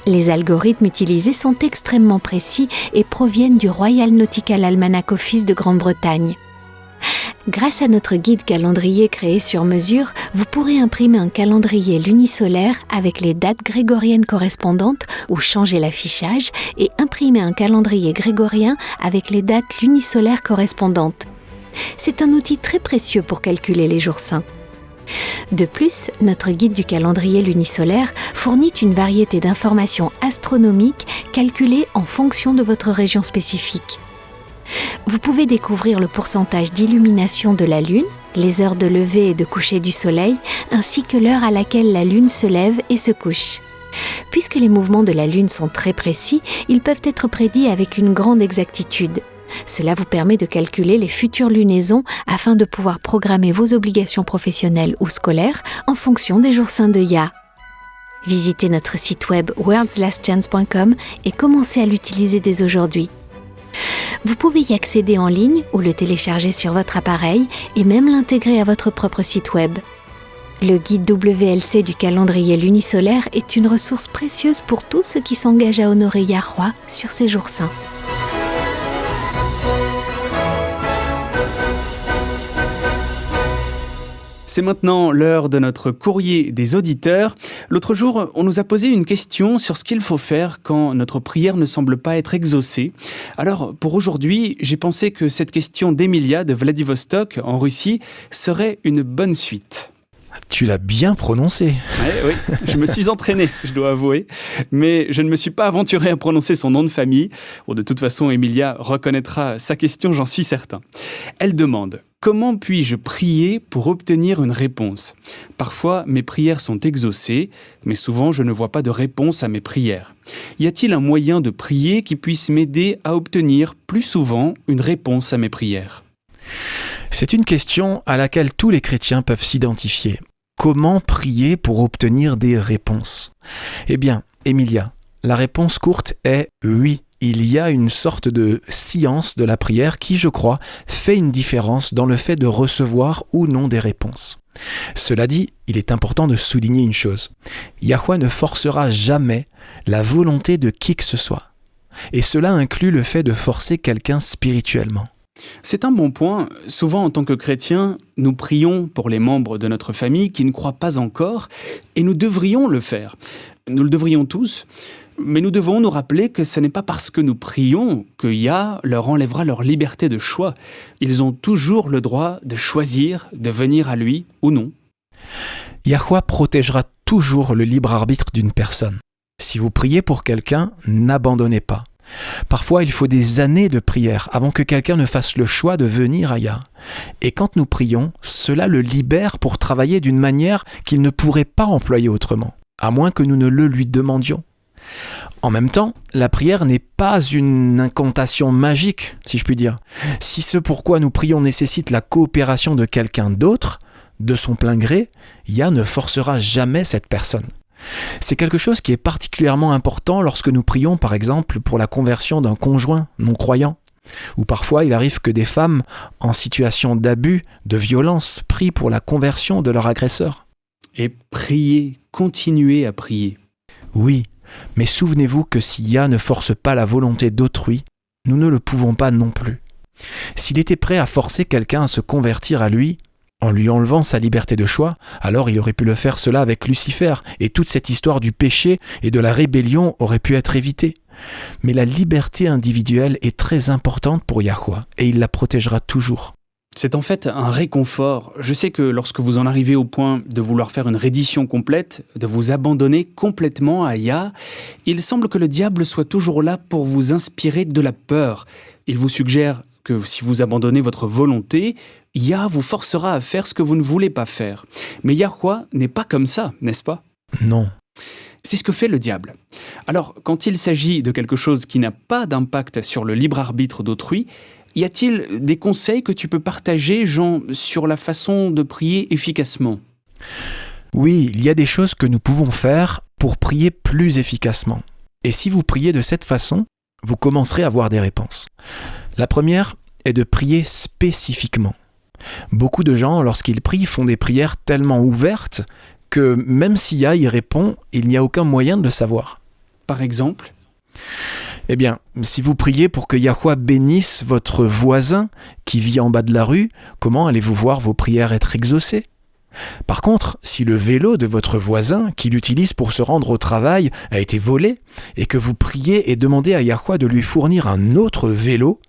Les algorithmes utilisés sont extrêmement précis et proviennent du Royal Nautical Almanac Office de Grande-Bretagne. Grâce à notre guide calendrier créé sur mesure, vous pourrez imprimer un calendrier lunisolaire avec les dates grégoriennes correspondantes ou changer l'affichage et imprimer un calendrier grégorien avec les dates lunisolaires correspondantes. C'est un outil très précieux pour calculer les jours saints. De plus, notre guide du calendrier lunisolaire fournit une variété d'informations astronomiques calculées en fonction de votre région spécifique. Vous pouvez découvrir le pourcentage d'illumination de la Lune, les heures de lever et de coucher du Soleil, ainsi que l'heure à laquelle la Lune se lève et se couche. Puisque les mouvements de la Lune sont très précis, ils peuvent être prédits avec une grande exactitude. Cela vous permet de calculer les futures lunaisons afin de pouvoir programmer vos obligations professionnelles ou scolaires en fonction des jours saints de Yah. Visitez notre site web worldslastchance.com et commencez à l'utiliser dès aujourd'hui. Vous pouvez y accéder en ligne ou le télécharger sur votre appareil et même l'intégrer à votre propre site web. Le guide WLC du calendrier lunisolaire est une ressource précieuse pour tous ceux qui s'engagent à honorer Yahweh sur ces jours saints. C'est maintenant l'heure de notre courrier des auditeurs. L'autre jour, on nous a posé une question sur ce qu'il faut faire quand notre prière ne semble pas être exaucée. Alors, pour aujourd'hui, j'ai pensé que cette question d'Emilia de Vladivostok, en Russie, serait une bonne suite. Tu l'as bien prononcé. Oui, je me suis entraîné, je dois avouer, mais je ne me suis pas aventuré à prononcer son nom de famille. Bon, de toute façon, Emilia reconnaîtra sa question, j'en suis certain. Elle demande: comment puis-je prier pour obtenir une réponse ? Parfois, mes prières sont exaucées, mais souvent, je ne vois pas de réponse à mes prières. Y a-t-il un moyen de prier qui puisse m'aider à obtenir plus souvent une réponse à mes prières ? C'est une question à laquelle tous les chrétiens peuvent s'identifier. Comment prier pour obtenir des réponses ? Eh bien, Emilia, la réponse courte est oui. Il y a une sorte de science de la prière qui, je crois, fait une différence dans le fait de recevoir ou non des réponses. Cela dit, il est important de souligner une chose. Yahweh ne forcera jamais la volonté de qui que ce soit. Et cela inclut le fait de forcer quelqu'un spirituellement. C'est un bon point. Souvent, en tant que chrétiens, nous prions pour les membres de notre famille qui ne croient pas encore, et nous devrions le faire. Nous le devrions tous, mais nous devons nous rappeler que ce n'est pas parce que nous prions que Yah leur enlèvera leur liberté de choix. Ils ont toujours le droit de choisir de venir à lui ou non. Yahweh protégera toujours le libre arbitre d'une personne. Si vous priez pour quelqu'un, n'abandonnez pas. Parfois, il faut des années de prière avant que quelqu'un ne fasse le choix de venir à Yah. Et quand nous prions, cela le libère pour travailler d'une manière qu'il ne pourrait pas employer autrement, à moins que nous ne le lui demandions. En même temps, la prière n'est pas une incantation magique, si je puis dire. Si ce pourquoi nous prions nécessite la coopération de quelqu'un d'autre, de son plein gré, Yah ne forcera jamais cette personne. C'est quelque chose qui est particulièrement important lorsque nous prions, par exemple, pour la conversion d'un conjoint non-croyant. Ou parfois, il arrive que des femmes en situation d'abus, de violence, prient pour la conversion de leur agresseur. Et prier, continuer à prier. Oui, mais souvenez-vous que si Yah ne force pas la volonté d'autrui, nous ne le pouvons pas non plus. S'il était prêt à forcer quelqu'un à se convertir à lui, en lui enlevant sa liberté de choix, alors il aurait pu le faire cela avec Lucifer, et toute cette histoire du péché et de la rébellion aurait pu être évitée. Mais la liberté individuelle est très importante pour Yahweh, et il la protégera toujours. C'est en fait un réconfort. Je sais que lorsque vous en arrivez au point de vouloir faire une reddition complète, de vous abandonner complètement à Yah, il semble que le diable soit toujours là pour vous inspirer de la peur. Il vous suggère que si vous abandonnez votre volonté, Yah vous forcera à faire ce que vous ne voulez pas faire. Mais Yahweh n'est pas comme ça, n'est-ce pas ? Non. C'est ce que fait le diable. Alors, quand il s'agit de quelque chose qui n'a pas d'impact sur le libre arbitre d'autrui, y a-t-il des conseils que tu peux partager, Jean, sur la façon de prier efficacement ? Oui, il y a des choses que nous pouvons faire pour prier plus efficacement. Et si vous priez de cette façon, vous commencerez à avoir des réponses. La première est de prier spécifiquement. Beaucoup de gens, lorsqu'ils prient, font des prières tellement ouvertes que même si Yah y répond, il n'y a aucun moyen de le savoir. Par exemple ? Eh bien, si vous priez pour que Yahweh bénisse votre voisin qui vit en bas de la rue, comment allez-vous voir vos prières être exaucées ? Par contre, si le vélo de votre voisin, qu'il utilise pour se rendre au travail, a été volé, et que vous priez et demandez à Yahweh de lui fournir un autre vélo,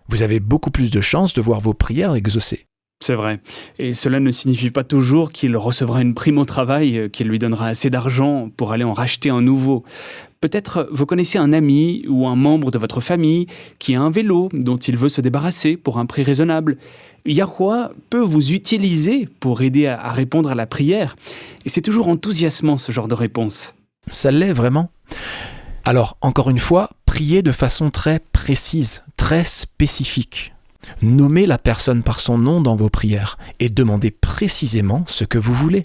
vous avez beaucoup plus de chances de voir vos prières exaucées. C'est vrai. Et cela ne signifie pas toujours qu'il recevra une prime au travail qui lui donnera assez d'argent pour aller en racheter un nouveau. Peut-être vous connaissez un ami ou un membre de votre famille qui a un vélo dont il veut se débarrasser pour un prix raisonnable. Yahweh peut vous utiliser pour aider à répondre à la prière. Et c'est toujours enthousiasmant ce genre de réponse. Ça l'est vraiment. Alors, encore une fois, priez de façon très précise, très spécifique. Nommez la personne par son nom dans vos prières et demandez précisément ce que vous voulez.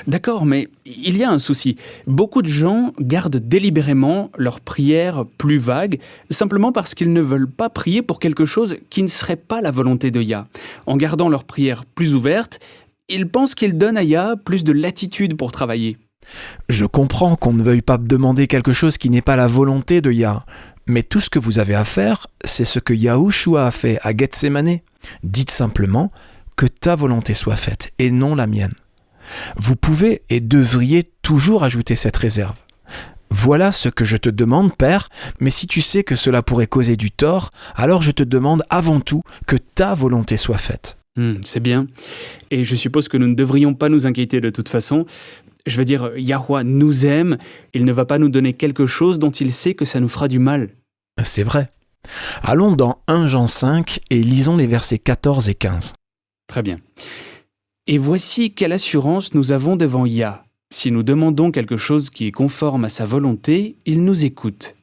D'accord, mais il y a un souci. Beaucoup de gens gardent délibérément leurs prières plus vagues, simplement parce qu'ils ne veulent pas prier pour quelque chose qui ne serait pas la volonté de Yah. En gardant leurs prières plus ouvertes, ils pensent qu'ils donnent à Yah plus de latitude pour travailler. Je comprends qu'on ne veuille pas demander quelque chose qui n'est pas la volonté de Yah, mais tout ce que vous avez à faire, c'est ce que Yahushua a fait à Gethsémané. Dites simplement: que ta volonté soit faite et non la mienne. Vous pouvez et devriez toujours ajouter cette réserve. Voilà ce que je te demande, Père, mais si tu sais que cela pourrait causer du tort, alors je te demande avant tout que ta volonté soit faite. C'est bien. Et je suppose que nous ne devrions pas nous inquiéter de toute façon. Je veux dire, Yahweh nous aime, il ne va pas nous donner quelque chose dont il sait que ça nous fera du mal. C'est vrai. Allons dans 1 Jean 5 et lisons les versets 14 et 15. Très bien. Et voici quelle assurance nous avons devant Yah. Si nous demandons quelque chose qui est conforme à sa volonté, il nous écoute.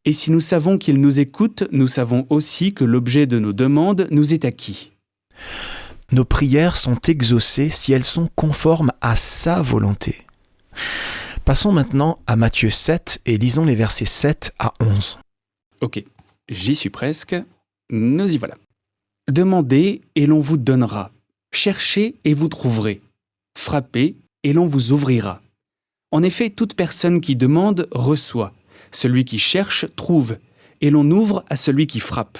Et si nous savons qu'il nous écoute, nous savons aussi que l'objet de nos demandes nous est acquis. Nos prières sont exaucées si elles sont conformes à sa volonté. Passons maintenant à Matthieu 7 et lisons les versets 7 à 11. Ok, j'y suis presque. Nous y voilà. Demandez et l'on vous donnera. Cherchez et vous trouverez. Frappez et l'on vous ouvrira. En effet, toute personne qui demande reçoit. Celui qui cherche trouve. Et l'on ouvre à celui qui frappe.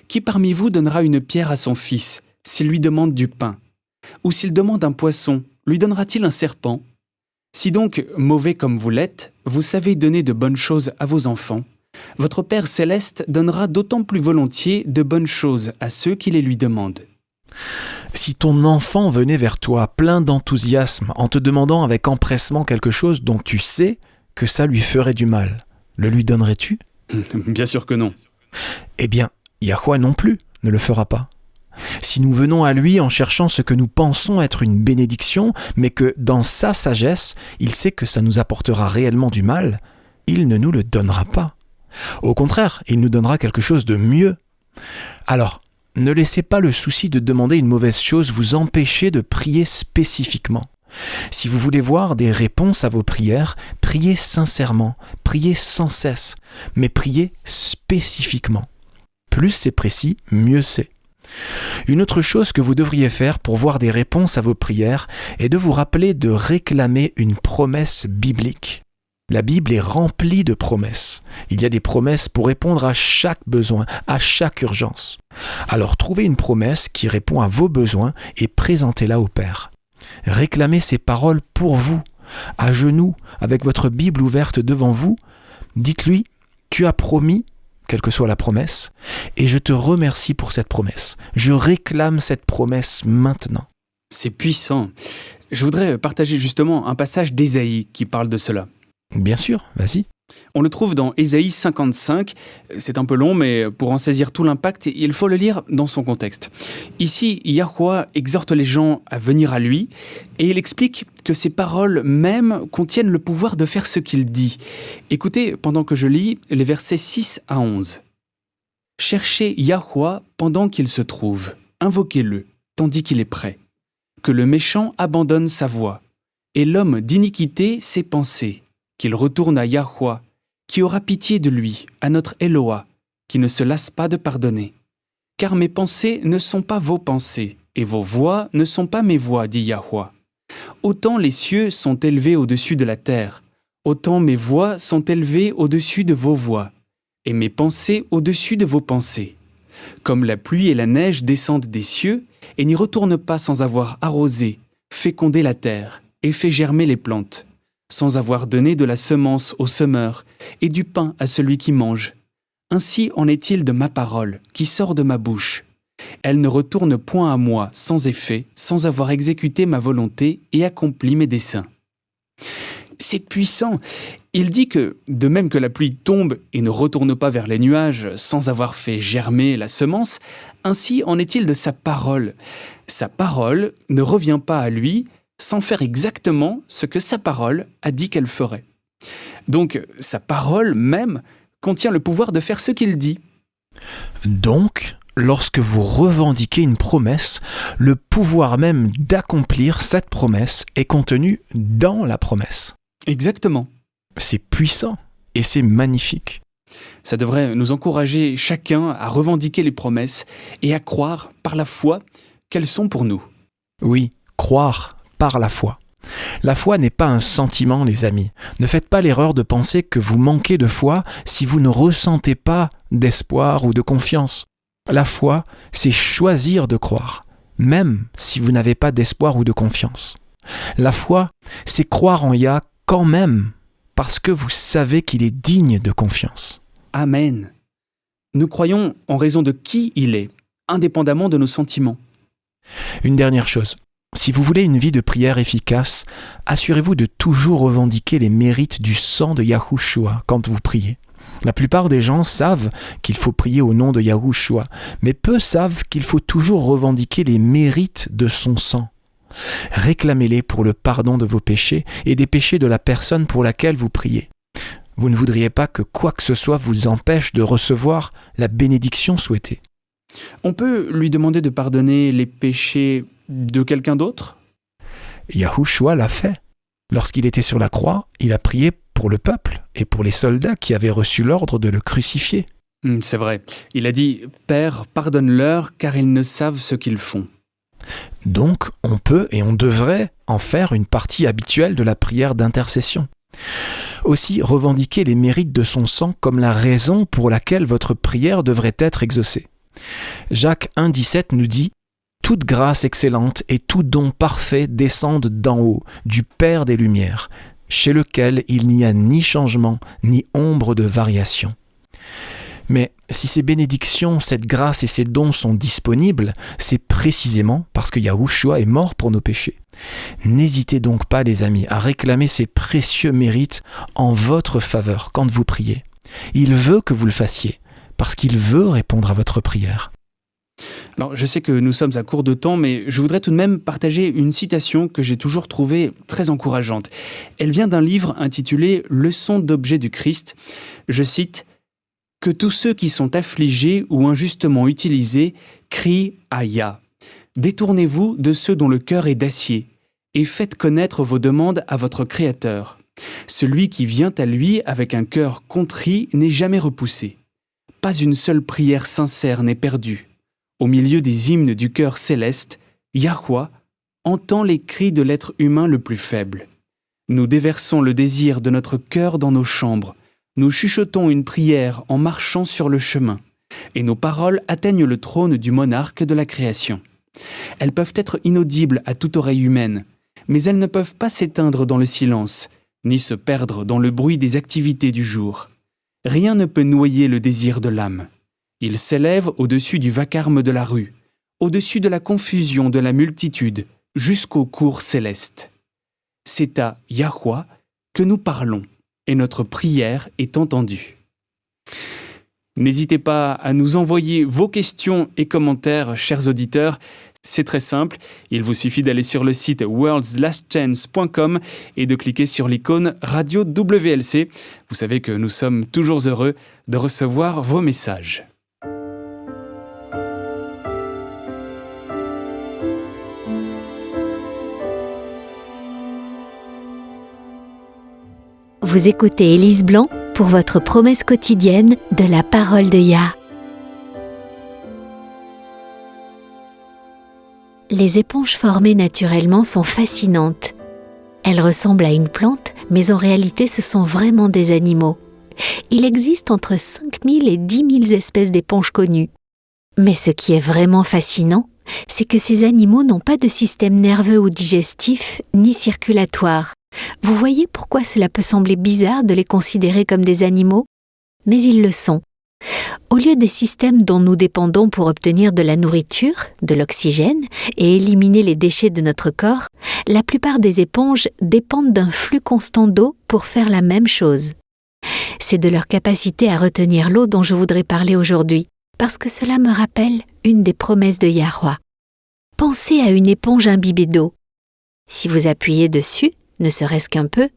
Qui parmi vous donnera une pierre à son fils s'il lui demande du pain? Ou s'il demande un poisson, lui donnera-t-il un serpent? Si donc, mauvais comme vous l'êtes, vous savez donner de bonnes choses à vos enfants, votre Père céleste donnera d'autant plus volontiers de bonnes choses à ceux qui les lui demandent. Si ton enfant venait vers toi plein d'enthousiasme en te demandant avec empressement quelque chose dont tu sais que ça lui ferait du mal, le lui donnerais-tu? Bien sûr que non. Eh bien, Yahweh non plus ne le fera pas. Si nous venons à lui en cherchant ce que nous pensons être une bénédiction, mais que dans sa sagesse, il sait que ça nous apportera réellement du mal, il ne nous le donnera pas. Au contraire, il nous donnera quelque chose de mieux. Alors, ne laissez pas le souci de demander une mauvaise chose vous empêcher de prier spécifiquement. Si vous voulez voir des réponses à vos prières, priez sincèrement, priez sans cesse, mais priez spécifiquement. Plus c'est précis, mieux c'est. Une autre chose que vous devriez faire pour voir des réponses à vos prières est de vous rappeler de réclamer une promesse biblique. La Bible est remplie de promesses. Il y a des promesses pour répondre à chaque besoin, à chaque urgence. Alors trouvez une promesse qui répond à vos besoins et présentez-la au Père. Réclamez ces paroles pour vous, à genoux, avec votre Bible ouverte devant vous. Dites-lui, tu as promis, quelle que soit la promesse, et je te remercie pour cette promesse. Je réclame cette promesse maintenant. C'est puissant. Je voudrais partager justement un passage d'Ésaïe qui parle de cela. Bien sûr, vas-y. On le trouve dans Ésaïe 55. C'est un peu long, mais pour en saisir tout l'impact, il faut le lire dans son contexte. Ici, Yahweh exhorte les gens à venir à lui, et il explique que ses paroles même contiennent le pouvoir de faire ce qu'il dit. Écoutez, pendant que je lis, les versets 6 à 11. « Cherchez Yahweh pendant qu'il se trouve, invoquez-le, tandis qu'il est prêt. Que le méchant abandonne sa voie, et l'homme d'iniquité ses pensées. Qu'il retourne à Yahweh, qui aura pitié de lui, à notre Eloah, qui ne se lasse pas de pardonner. Car mes pensées ne sont pas vos pensées, et vos voix ne sont pas mes voix, dit Yahweh. Autant les cieux sont élevés au-dessus de la terre, autant mes voix sont élevées au-dessus de vos voix, et mes pensées au-dessus de vos pensées. Comme la pluie et la neige descendent des cieux, et n'y retournent pas sans avoir arrosé, fécondé la terre, et fait germer les plantes, sans avoir donné de la semence au semeur et du pain à celui qui mange. Ainsi en est-il de ma parole, qui sort de ma bouche. Elle ne retourne point à moi sans effet, sans avoir exécuté ma volonté et accompli mes desseins. » C'est puissant. Il dit que, de même que la pluie tombe et ne retourne pas vers les nuages sans avoir fait germer la semence, ainsi en est-il de sa parole. Sa parole ne revient pas à lui, sans faire exactement ce que sa parole a dit qu'elle ferait. Donc, sa parole même contient le pouvoir de faire ce qu'il dit. Donc, lorsque vous revendiquez une promesse, le pouvoir même d'accomplir cette promesse est contenu dans la promesse. Exactement. C'est puissant et c'est magnifique. Ça devrait nous encourager chacun à revendiquer les promesses et à croire par la foi qu'elles sont pour nous. Oui, croire par la foi. La foi n'est pas un sentiment, les amis. Ne faites pas l'erreur de penser que vous manquez de foi si vous ne ressentez pas d'espoir ou de confiance. La foi, c'est choisir de croire. même si vous n'avez pas d'espoir ou de confiance. La foi, c'est croire en Yah quand même, parce que vous savez qu'il est digne de confiance. Amen. Nous croyons en raison de qui il est, indépendamment de nos sentiments. Une dernière chose, si vous voulez une vie de prière efficace, assurez-vous de toujours revendiquer les mérites du sang de Yahushua quand vous priez. La plupart des gens savent qu'il faut prier au nom de Yahushua, mais peu savent qu'il faut toujours revendiquer les mérites de son sang. Réclamez-les pour le pardon de vos péchés et des péchés de la personne pour laquelle vous priez. Vous ne voudriez pas que quoi que ce soit vous empêche de recevoir la bénédiction souhaitée. On peut lui demander de pardonner les péchés de quelqu'un d'autre ? Yahushua l'a fait. Lorsqu'il était sur la croix, il a prié pour le peuple et pour les soldats qui avaient reçu l'ordre de le crucifier. C'est vrai. Il a dit « Père, pardonne-leur, car ils ne savent ce qu'ils font ». Donc, on peut et on devrait en faire une partie habituelle de la prière d'intercession. Aussi, revendiquer les mérites de son sang comme la raison pour laquelle votre prière devrait être exaucée. Jacques 1,17 nous dit « Toute grâce excellente et tout don parfait descendent d'en haut, du Père des Lumières, chez lequel il n'y a ni changement, ni ombre de variation. » Mais si ces bénédictions, cette grâce et ces dons sont disponibles, c'est précisément parce que Yahushua est mort pour nos péchés. N'hésitez donc pas, les amis, à réclamer ces précieux mérites en votre faveur quand vous priez. Il veut que vous le fassiez, parce qu'il veut répondre à votre prière. Alors, je sais que nous sommes à court de temps, mais je voudrais tout de même partager une citation que j'ai toujours trouvée très encourageante. Elle vient d'un livre intitulé « Leçons d'objet du Christ ». Je cite « Que tous ceux qui sont affligés ou injustement utilisés crient à Yah. Détournez-vous de ceux dont le cœur est d'acier et faites connaître vos demandes à votre Créateur. Celui qui vient à lui avec un cœur contrit n'est jamais repoussé. Pas une seule prière sincère n'est perdue. Au milieu des hymnes du cœur céleste, Yahweh entend les cris de l'être humain le plus faible. Nous déversons le désir de notre cœur dans nos chambres. Nous chuchotons une prière en marchant sur le chemin, et nos paroles atteignent le trône du monarque de la création. Elles peuvent être inaudibles à toute oreille humaine, mais elles ne peuvent pas s'éteindre dans le silence, ni se perdre dans le bruit des activités du jour. Rien ne peut noyer le désir de l'âme. Il s'élève au-dessus du vacarme de la rue, au-dessus de la confusion de la multitude, jusqu'aux cours célestes. C'est à Yahweh que nous parlons, et notre prière est entendue. N'hésitez pas à nous envoyer vos questions et commentaires, chers auditeurs. C'est très simple, il vous suffit d'aller sur le site worldslastchance.com et de cliquer sur l'icône Radio WLC. Vous savez que nous sommes toujours heureux de recevoir vos messages. Vous écoutez Élise Blanc pour votre promesse quotidienne de la parole de Yah. Les éponges formées naturellement sont fascinantes. Elles ressemblent à une plante, mais en réalité ce sont vraiment des animaux. Il existe entre 5000 et 10 000 espèces d'éponges connues. Mais ce qui est vraiment fascinant, c'est que ces animaux n'ont pas de système nerveux ou digestif, ni circulatoire. Vous voyez pourquoi cela peut sembler bizarre de les considérer comme des animaux ? Mais ils le sont. Au lieu des systèmes dont nous dépendons pour obtenir de la nourriture, de l'oxygène et éliminer les déchets de notre corps, la plupart des éponges dépendent d'un flux constant d'eau pour faire la même chose. C'est de leur capacité à retenir l'eau dont je voudrais parler aujourd'hui, parce que cela me rappelle une des promesses de Yahweh. Pensez à une éponge imbibée d'eau. Si vous appuyez dessus, ne serait-ce qu'un peu,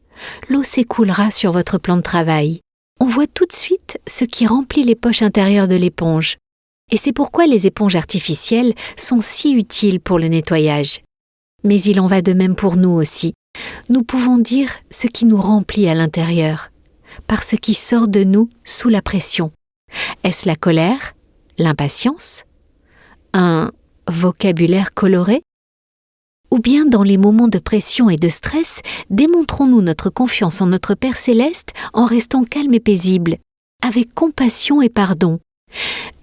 l'eau s'écoulera sur votre plan de travail. On voit tout de suite ce qui remplit les poches intérieures de l'éponge. Et c'est pourquoi les éponges artificielles sont si utiles pour le nettoyage. Mais il en va de même pour nous aussi. Nous pouvons dire ce qui nous remplit à l'intérieur, par ce qui sort de nous sous la pression. Est-ce la colère, l'impatience, un vocabulaire coloré ? Ou bien dans les moments de pression et de stress, démontrons-nous notre confiance en notre Père Céleste en restant calme et paisible, avec compassion et pardon.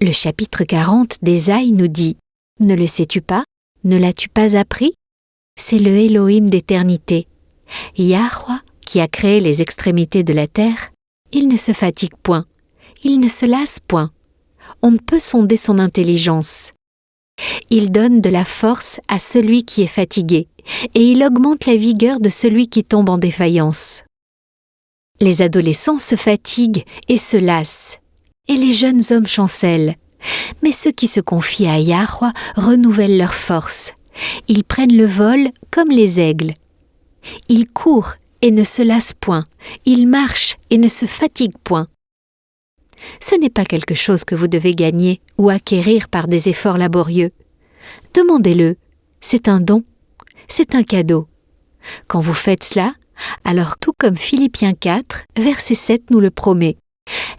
Le chapitre 40 d'Ésaïe nous dit « Ne le sais-tu pas ? Ne l'as-tu pas appris? C'est le Elohim d'éternité. Yahweh, qui a créé les extrémités de la terre, il ne se fatigue point, il ne se lasse point. On ne peut sonder son intelligence. Il donne de la force à celui qui est fatigué, et il augmente la vigueur de celui qui tombe en défaillance. Les adolescents se fatiguent et se lassent, et les jeunes hommes chancellent. Mais ceux qui se confient à Yahweh renouvellent leur force. Ils prennent le vol comme les aigles. Ils courent et ne se lassent point. Ils marchent et ne se fatiguent point. Ce n'est pas quelque chose que vous devez gagner ou acquérir par des efforts laborieux. Demandez-le, c'est un don, c'est un cadeau. Quand vous faites cela, alors tout comme Philippiens 4, verset 7 nous le promet,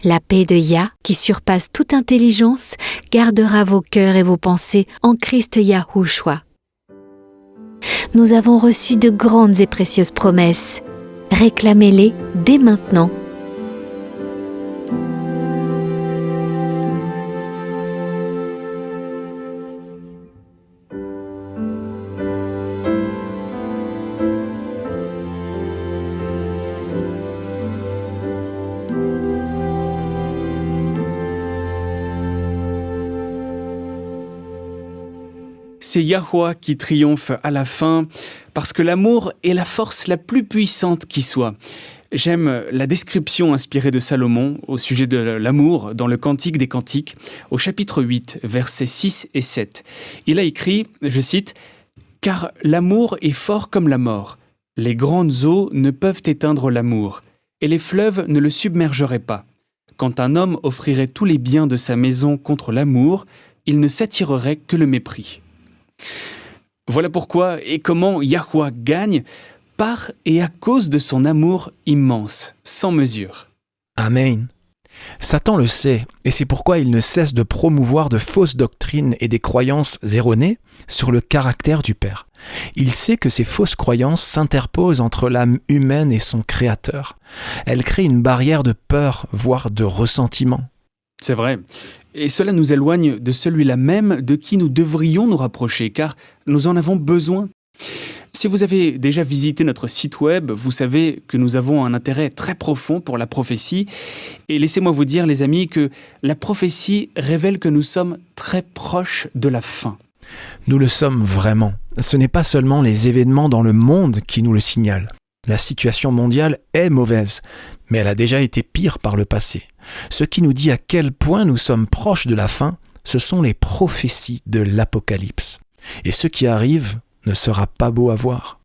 la paix de Yah, qui surpasse toute intelligence, gardera vos cœurs et vos pensées en Christ Yahushua. Nous avons reçu de grandes et précieuses promesses. Réclamez-les dès maintenant. C'est Yahweh qui triomphe à la fin, parce que l'amour est la force la plus puissante qui soit. J'aime la description inspirée de Salomon au sujet de l'amour dans le Cantique des Cantiques, au chapitre 8, versets 6 et 7. Il a écrit, je cite, « Car l'amour est fort comme la mort. Les grandes eaux ne peuvent éteindre l'amour, et les fleuves ne le submergeraient pas. Quand un homme offrirait tous les biens de sa maison contre l'amour, il ne s'attirerait que le mépris. » Voilà pourquoi et comment Yahweh gagne par et à cause de son amour immense, sans mesure. Amen. Satan le sait, et c'est pourquoi il ne cesse de promouvoir de fausses doctrines et des croyances erronées sur le caractère du Père. Il sait que ces fausses croyances s'interposent entre l'âme humaine et son Créateur. Elles créent une barrière de peur, voire de ressentiment. C'est vrai. Et cela nous éloigne de celui-là même de qui nous devrions nous rapprocher, car nous en avons besoin. Si vous avez déjà visité notre site web, vous savez que nous avons un intérêt très profond pour la prophétie. Et laissez-moi vous dire, les amis, que la prophétie révèle que nous sommes très proches de la fin. Nous le sommes vraiment. Ce n'est pas seulement les événements dans le monde qui nous le signalent. La situation mondiale est mauvaise, mais elle a déjà été pire par le passé. Ce qui nous dit à quel point nous sommes proches de la fin, ce sont les prophéties de l'Apocalypse. Et ce qui arrive ne sera pas beau à voir.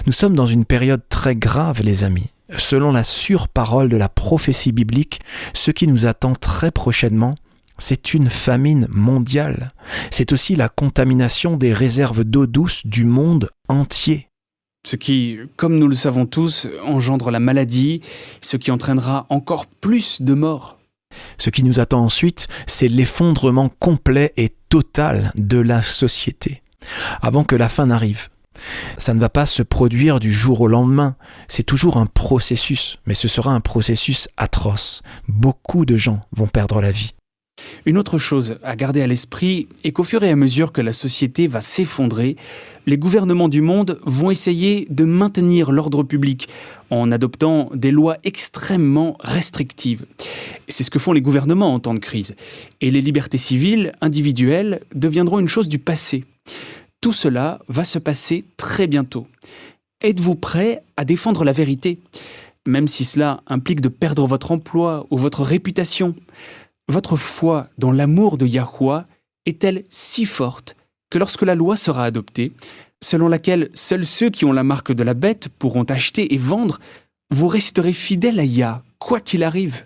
Nous sommes dans une période très grave, les amis. Selon la sûre parole de la prophétie biblique, ce qui nous attend très prochainement, c'est une famine mondiale. C'est aussi la contamination des réserves d'eau douce du monde entier. Ce qui, comme nous le savons tous, engendre la maladie, ce qui entraînera encore plus de morts. Ce qui nous attend ensuite, c'est l'effondrement complet et total de la société, avant que la fin n'arrive. Ça ne va pas se produire du jour au lendemain, c'est toujours un processus, mais ce sera un processus atroce. Beaucoup de gens vont perdre la vie. Une autre chose à garder à l'esprit est qu'au fur et à mesure que la société va s'effondrer, les gouvernements du monde vont essayer de maintenir l'ordre public en adoptant des lois extrêmement restrictives. C'est ce que font les gouvernements en temps de crise. Et les libertés civiles, individuelles, deviendront une chose du passé. Tout cela va se passer très bientôt. Êtes-vous prêt à défendre la vérité, même si cela implique de perdre votre emploi ou votre réputation? Votre foi dans l'amour de Yahweh est-elle si forte que lorsque la loi sera adoptée, selon laquelle seuls ceux qui ont la marque de la bête pourront acheter et vendre, vous resterez fidèle à Yah, quoi qu'il arrive?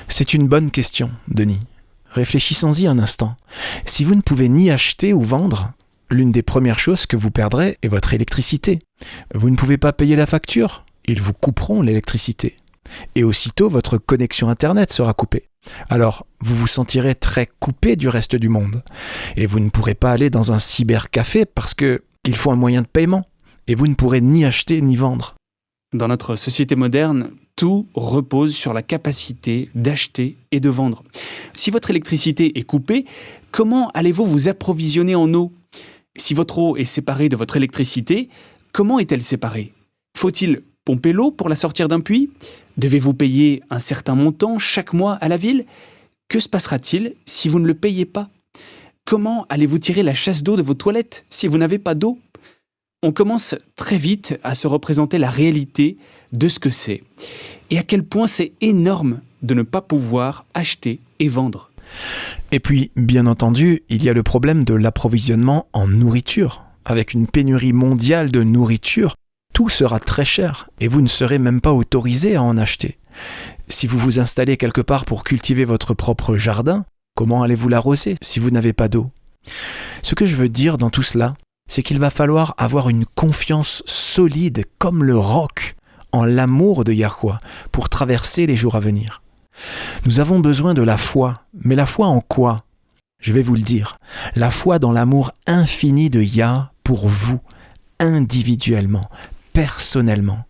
C'est une bonne question, Denis. Réfléchissons-y un instant. Si vous ne pouvez ni acheter ou vendre, l'une des premières choses que vous perdrez est votre électricité. Vous ne pouvez pas payer la facture, ils vous couperont l'électricité. Et aussitôt, votre connexion Internet sera coupée. Alors, vous vous sentirez très coupé du reste du monde. Et vous ne pourrez pas aller dans un cybercafé parce qu'il faut un moyen de paiement. Et vous ne pourrez ni acheter ni vendre. Dans notre société moderne, tout repose sur la capacité d'acheter et de vendre. Si votre électricité est coupée, comment allez-vous vous approvisionner en eau? Si votre eau est séparée de votre électricité, comment est-elle séparée ? Faut-il pomper l'eau pour la sortir d'un puits ? Devez-vous payer un certain montant chaque mois à la ville ? Que se passera-t-il si vous ne le payez pas ? Comment allez-vous tirer la chasse d'eau de vos toilettes si vous n'avez pas d'eau ? On commence très vite à se représenter la réalité de ce que c'est et à quel point c'est énorme de ne pas pouvoir acheter et vendre. Et puis, bien entendu, il y a le problème de l'approvisionnement en nourriture. Avec une pénurie mondiale de nourriture, tout sera très cher et vous ne serez même pas autorisé à en acheter. Si vous vous installez quelque part pour cultiver votre propre jardin, comment allez-vous l'arroser si vous n'avez pas d'eau ? Ce que je veux dire dans tout cela, c'est qu'il va falloir avoir une confiance solide comme le roc en l'amour de Yahweh pour traverser les jours à venir. Nous avons besoin de la foi, mais la foi en quoi ? Je vais vous le dire, la foi dans l'amour infini de Yah pour vous, individuellement, personnellement.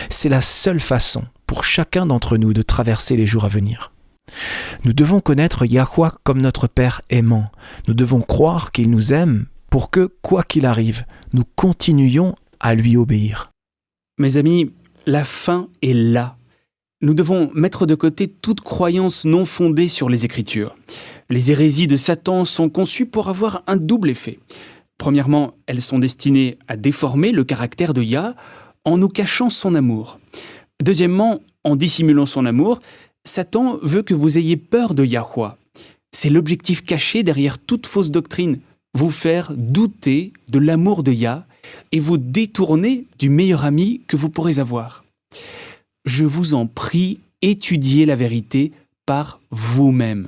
C'est la seule façon pour chacun d'entre nous de traverser les jours à venir. Nous devons connaître Yahweh comme notre Père aimant. Nous devons croire qu'il nous aime pour que, quoi qu'il arrive, nous continuions à lui obéir. Mes amis, la fin est là. Nous devons mettre de côté toute croyance non fondée sur les Écritures. Les hérésies de Satan sont conçues pour avoir un double effet. Premièrement, elles sont destinées à déformer le caractère de Yah en nous cachant son amour. Deuxièmement, en dissimulant son amour, Satan veut que vous ayez peur de Yahweh. C'est l'objectif caché derrière toute fausse doctrine, vous faire douter de l'amour de Yah et vous détourner du meilleur ami que vous pourrez avoir. Je vous en prie, étudiez la vérité par vous-même.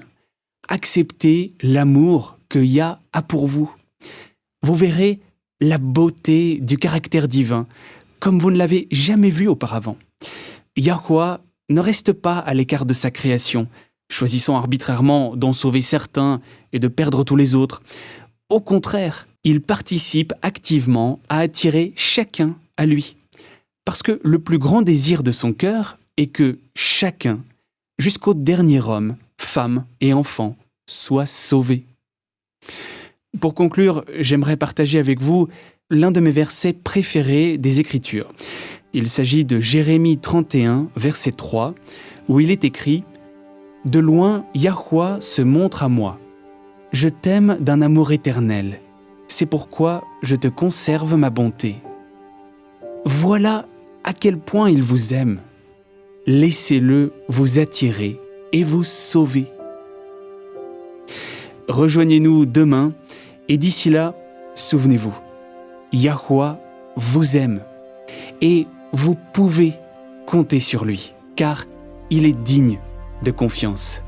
Acceptez l'amour que Yah a pour vous. Vous verrez la beauté du caractère divin, comme vous ne l'avez jamais vu auparavant. Yahweh ne reste pas à l'écart de sa création, choisissant arbitrairement d'en sauver certains et de perdre tous les autres. Au contraire, il participe activement à attirer chacun à lui. Parce que le plus grand désir de son cœur est que chacun, jusqu'au dernier homme, femme et enfant, soit sauvé. Pour conclure, j'aimerais partager avec vous l'un de mes versets préférés des Écritures. Il s'agit de Jérémie 31, verset 3, où il est écrit « De loin, Yahweh se montre à moi. Je t'aime d'un amour éternel. C'est pourquoi je te conserve ma bonté. » Voilà à quel point il vous aime. Laissez-le vous attirer et vous sauver. Rejoignez-nous demain et d'ici là, souvenez-vous, Yahweh vous aime et vous pouvez compter sur lui car il est digne de confiance.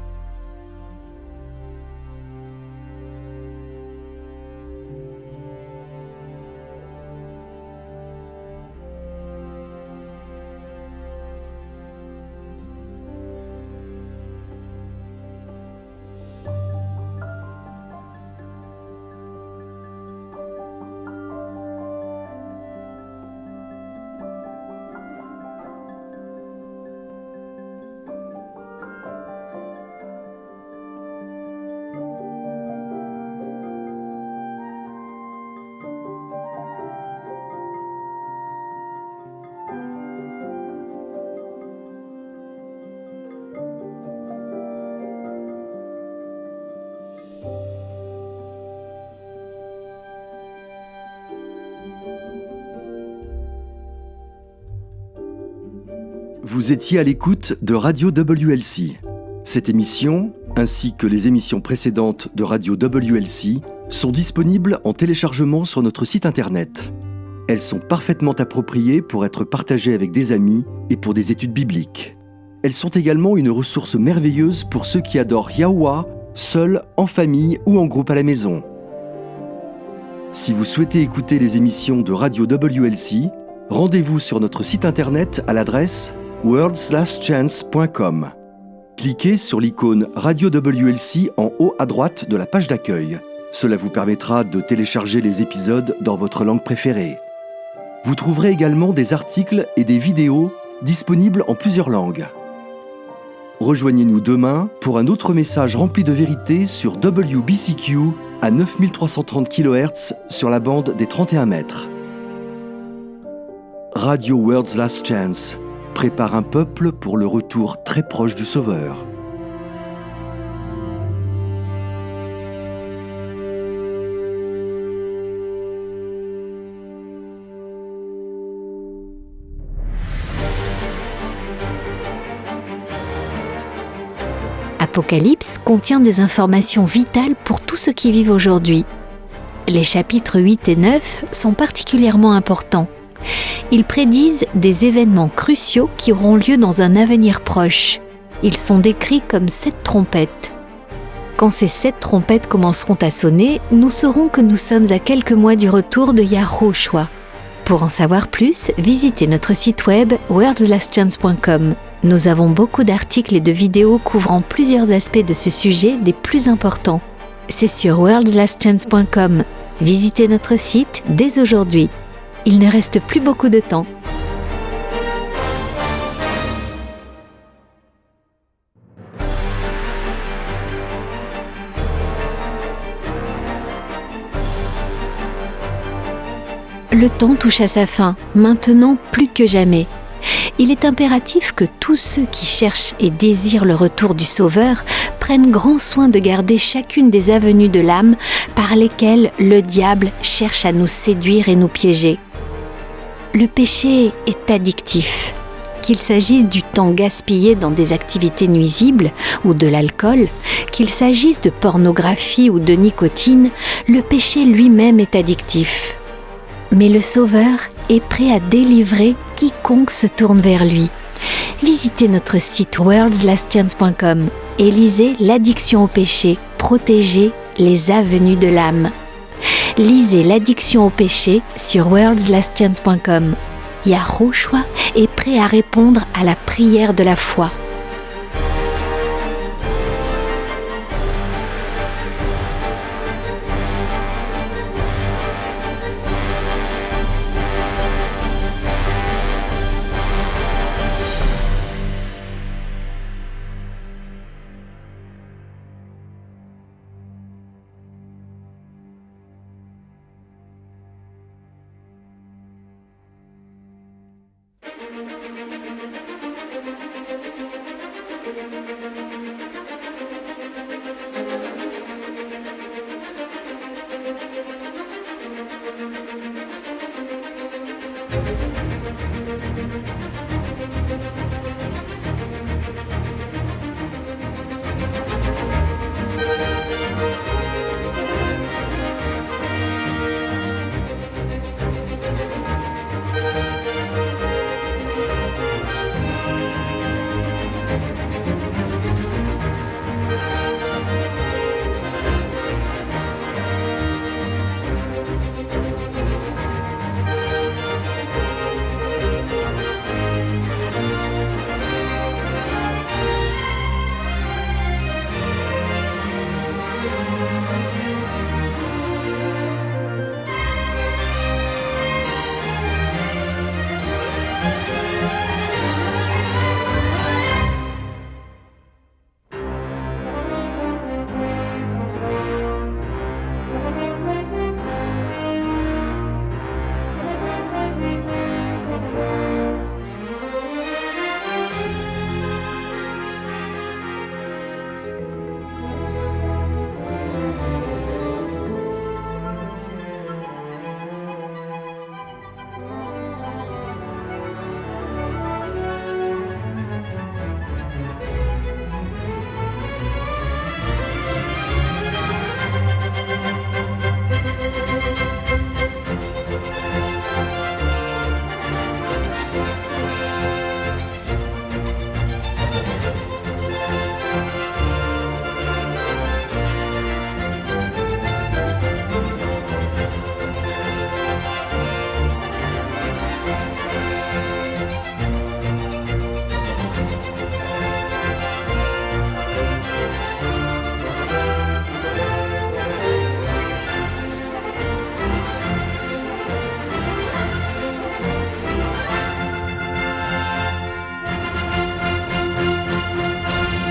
Vous étiez à l'écoute de Radio WLC. Cette émission, ainsi que les émissions précédentes de Radio WLC, sont disponibles en téléchargement sur notre site internet. Elles sont parfaitement appropriées pour être partagées avec des amis et pour des études bibliques. Elles sont également une ressource merveilleuse pour ceux qui adorent Yahweh, seuls, en famille ou en groupe à la maison. Si vous souhaitez écouter les émissions de Radio WLC, rendez-vous sur notre site internet à l'adresse worldslastchance.com. Cliquez sur l'icône Radio WLC en haut à droite de la page d'accueil. Cela vous permettra de télécharger les épisodes dans votre langue préférée. Vous trouverez également des articles et des vidéos disponibles en plusieurs langues. Rejoignez-nous demain pour un autre message rempli de vérité sur WBCQ à 9330 kHz sur la bande des 31 mètres. Radio World's Last Chance prépare un peuple pour le retour très proche du Sauveur. Apocalypse contient des informations vitales pour tous ceux qui vivent aujourd'hui. Les chapitres 8 et 9 sont particulièrement importants. Ils prédisent des événements cruciaux qui auront lieu dans un avenir proche. Ils sont décrits comme 7 trompettes. Quand ces 7 trompettes commenceront à sonner, nous saurons que nous sommes à quelques mois du retour de Yahushua. Pour en savoir plus, visitez notre site web worldslastchance.com. Nous avons beaucoup d'articles et de vidéos couvrant plusieurs aspects de ce sujet des plus importants. C'est sur worldslastchance.com. Visitez notre site dès aujourd'hui. Il ne reste plus beaucoup de temps. Le temps touche à sa fin, maintenant plus que jamais. Il est impératif que tous ceux qui cherchent et désirent le retour du Sauveur prennent grand soin de garder chacune des avenues de l'âme par lesquelles le diable cherche à nous séduire et nous piéger. Le péché est addictif. Qu'il s'agisse du temps gaspillé dans des activités nuisibles ou de l'alcool, qu'il s'agisse de pornographie ou de nicotine, le péché lui-même est addictif. Mais le Sauveur est prêt à délivrer quiconque se tourne vers lui. Visitez notre site worldslastchance.com et lisez l'addiction au péché, protéger les avenues de l'âme. Lisez l'addiction au péché sur worldslastchance.com. Yahushua est prêt à répondre à la prière de la foi.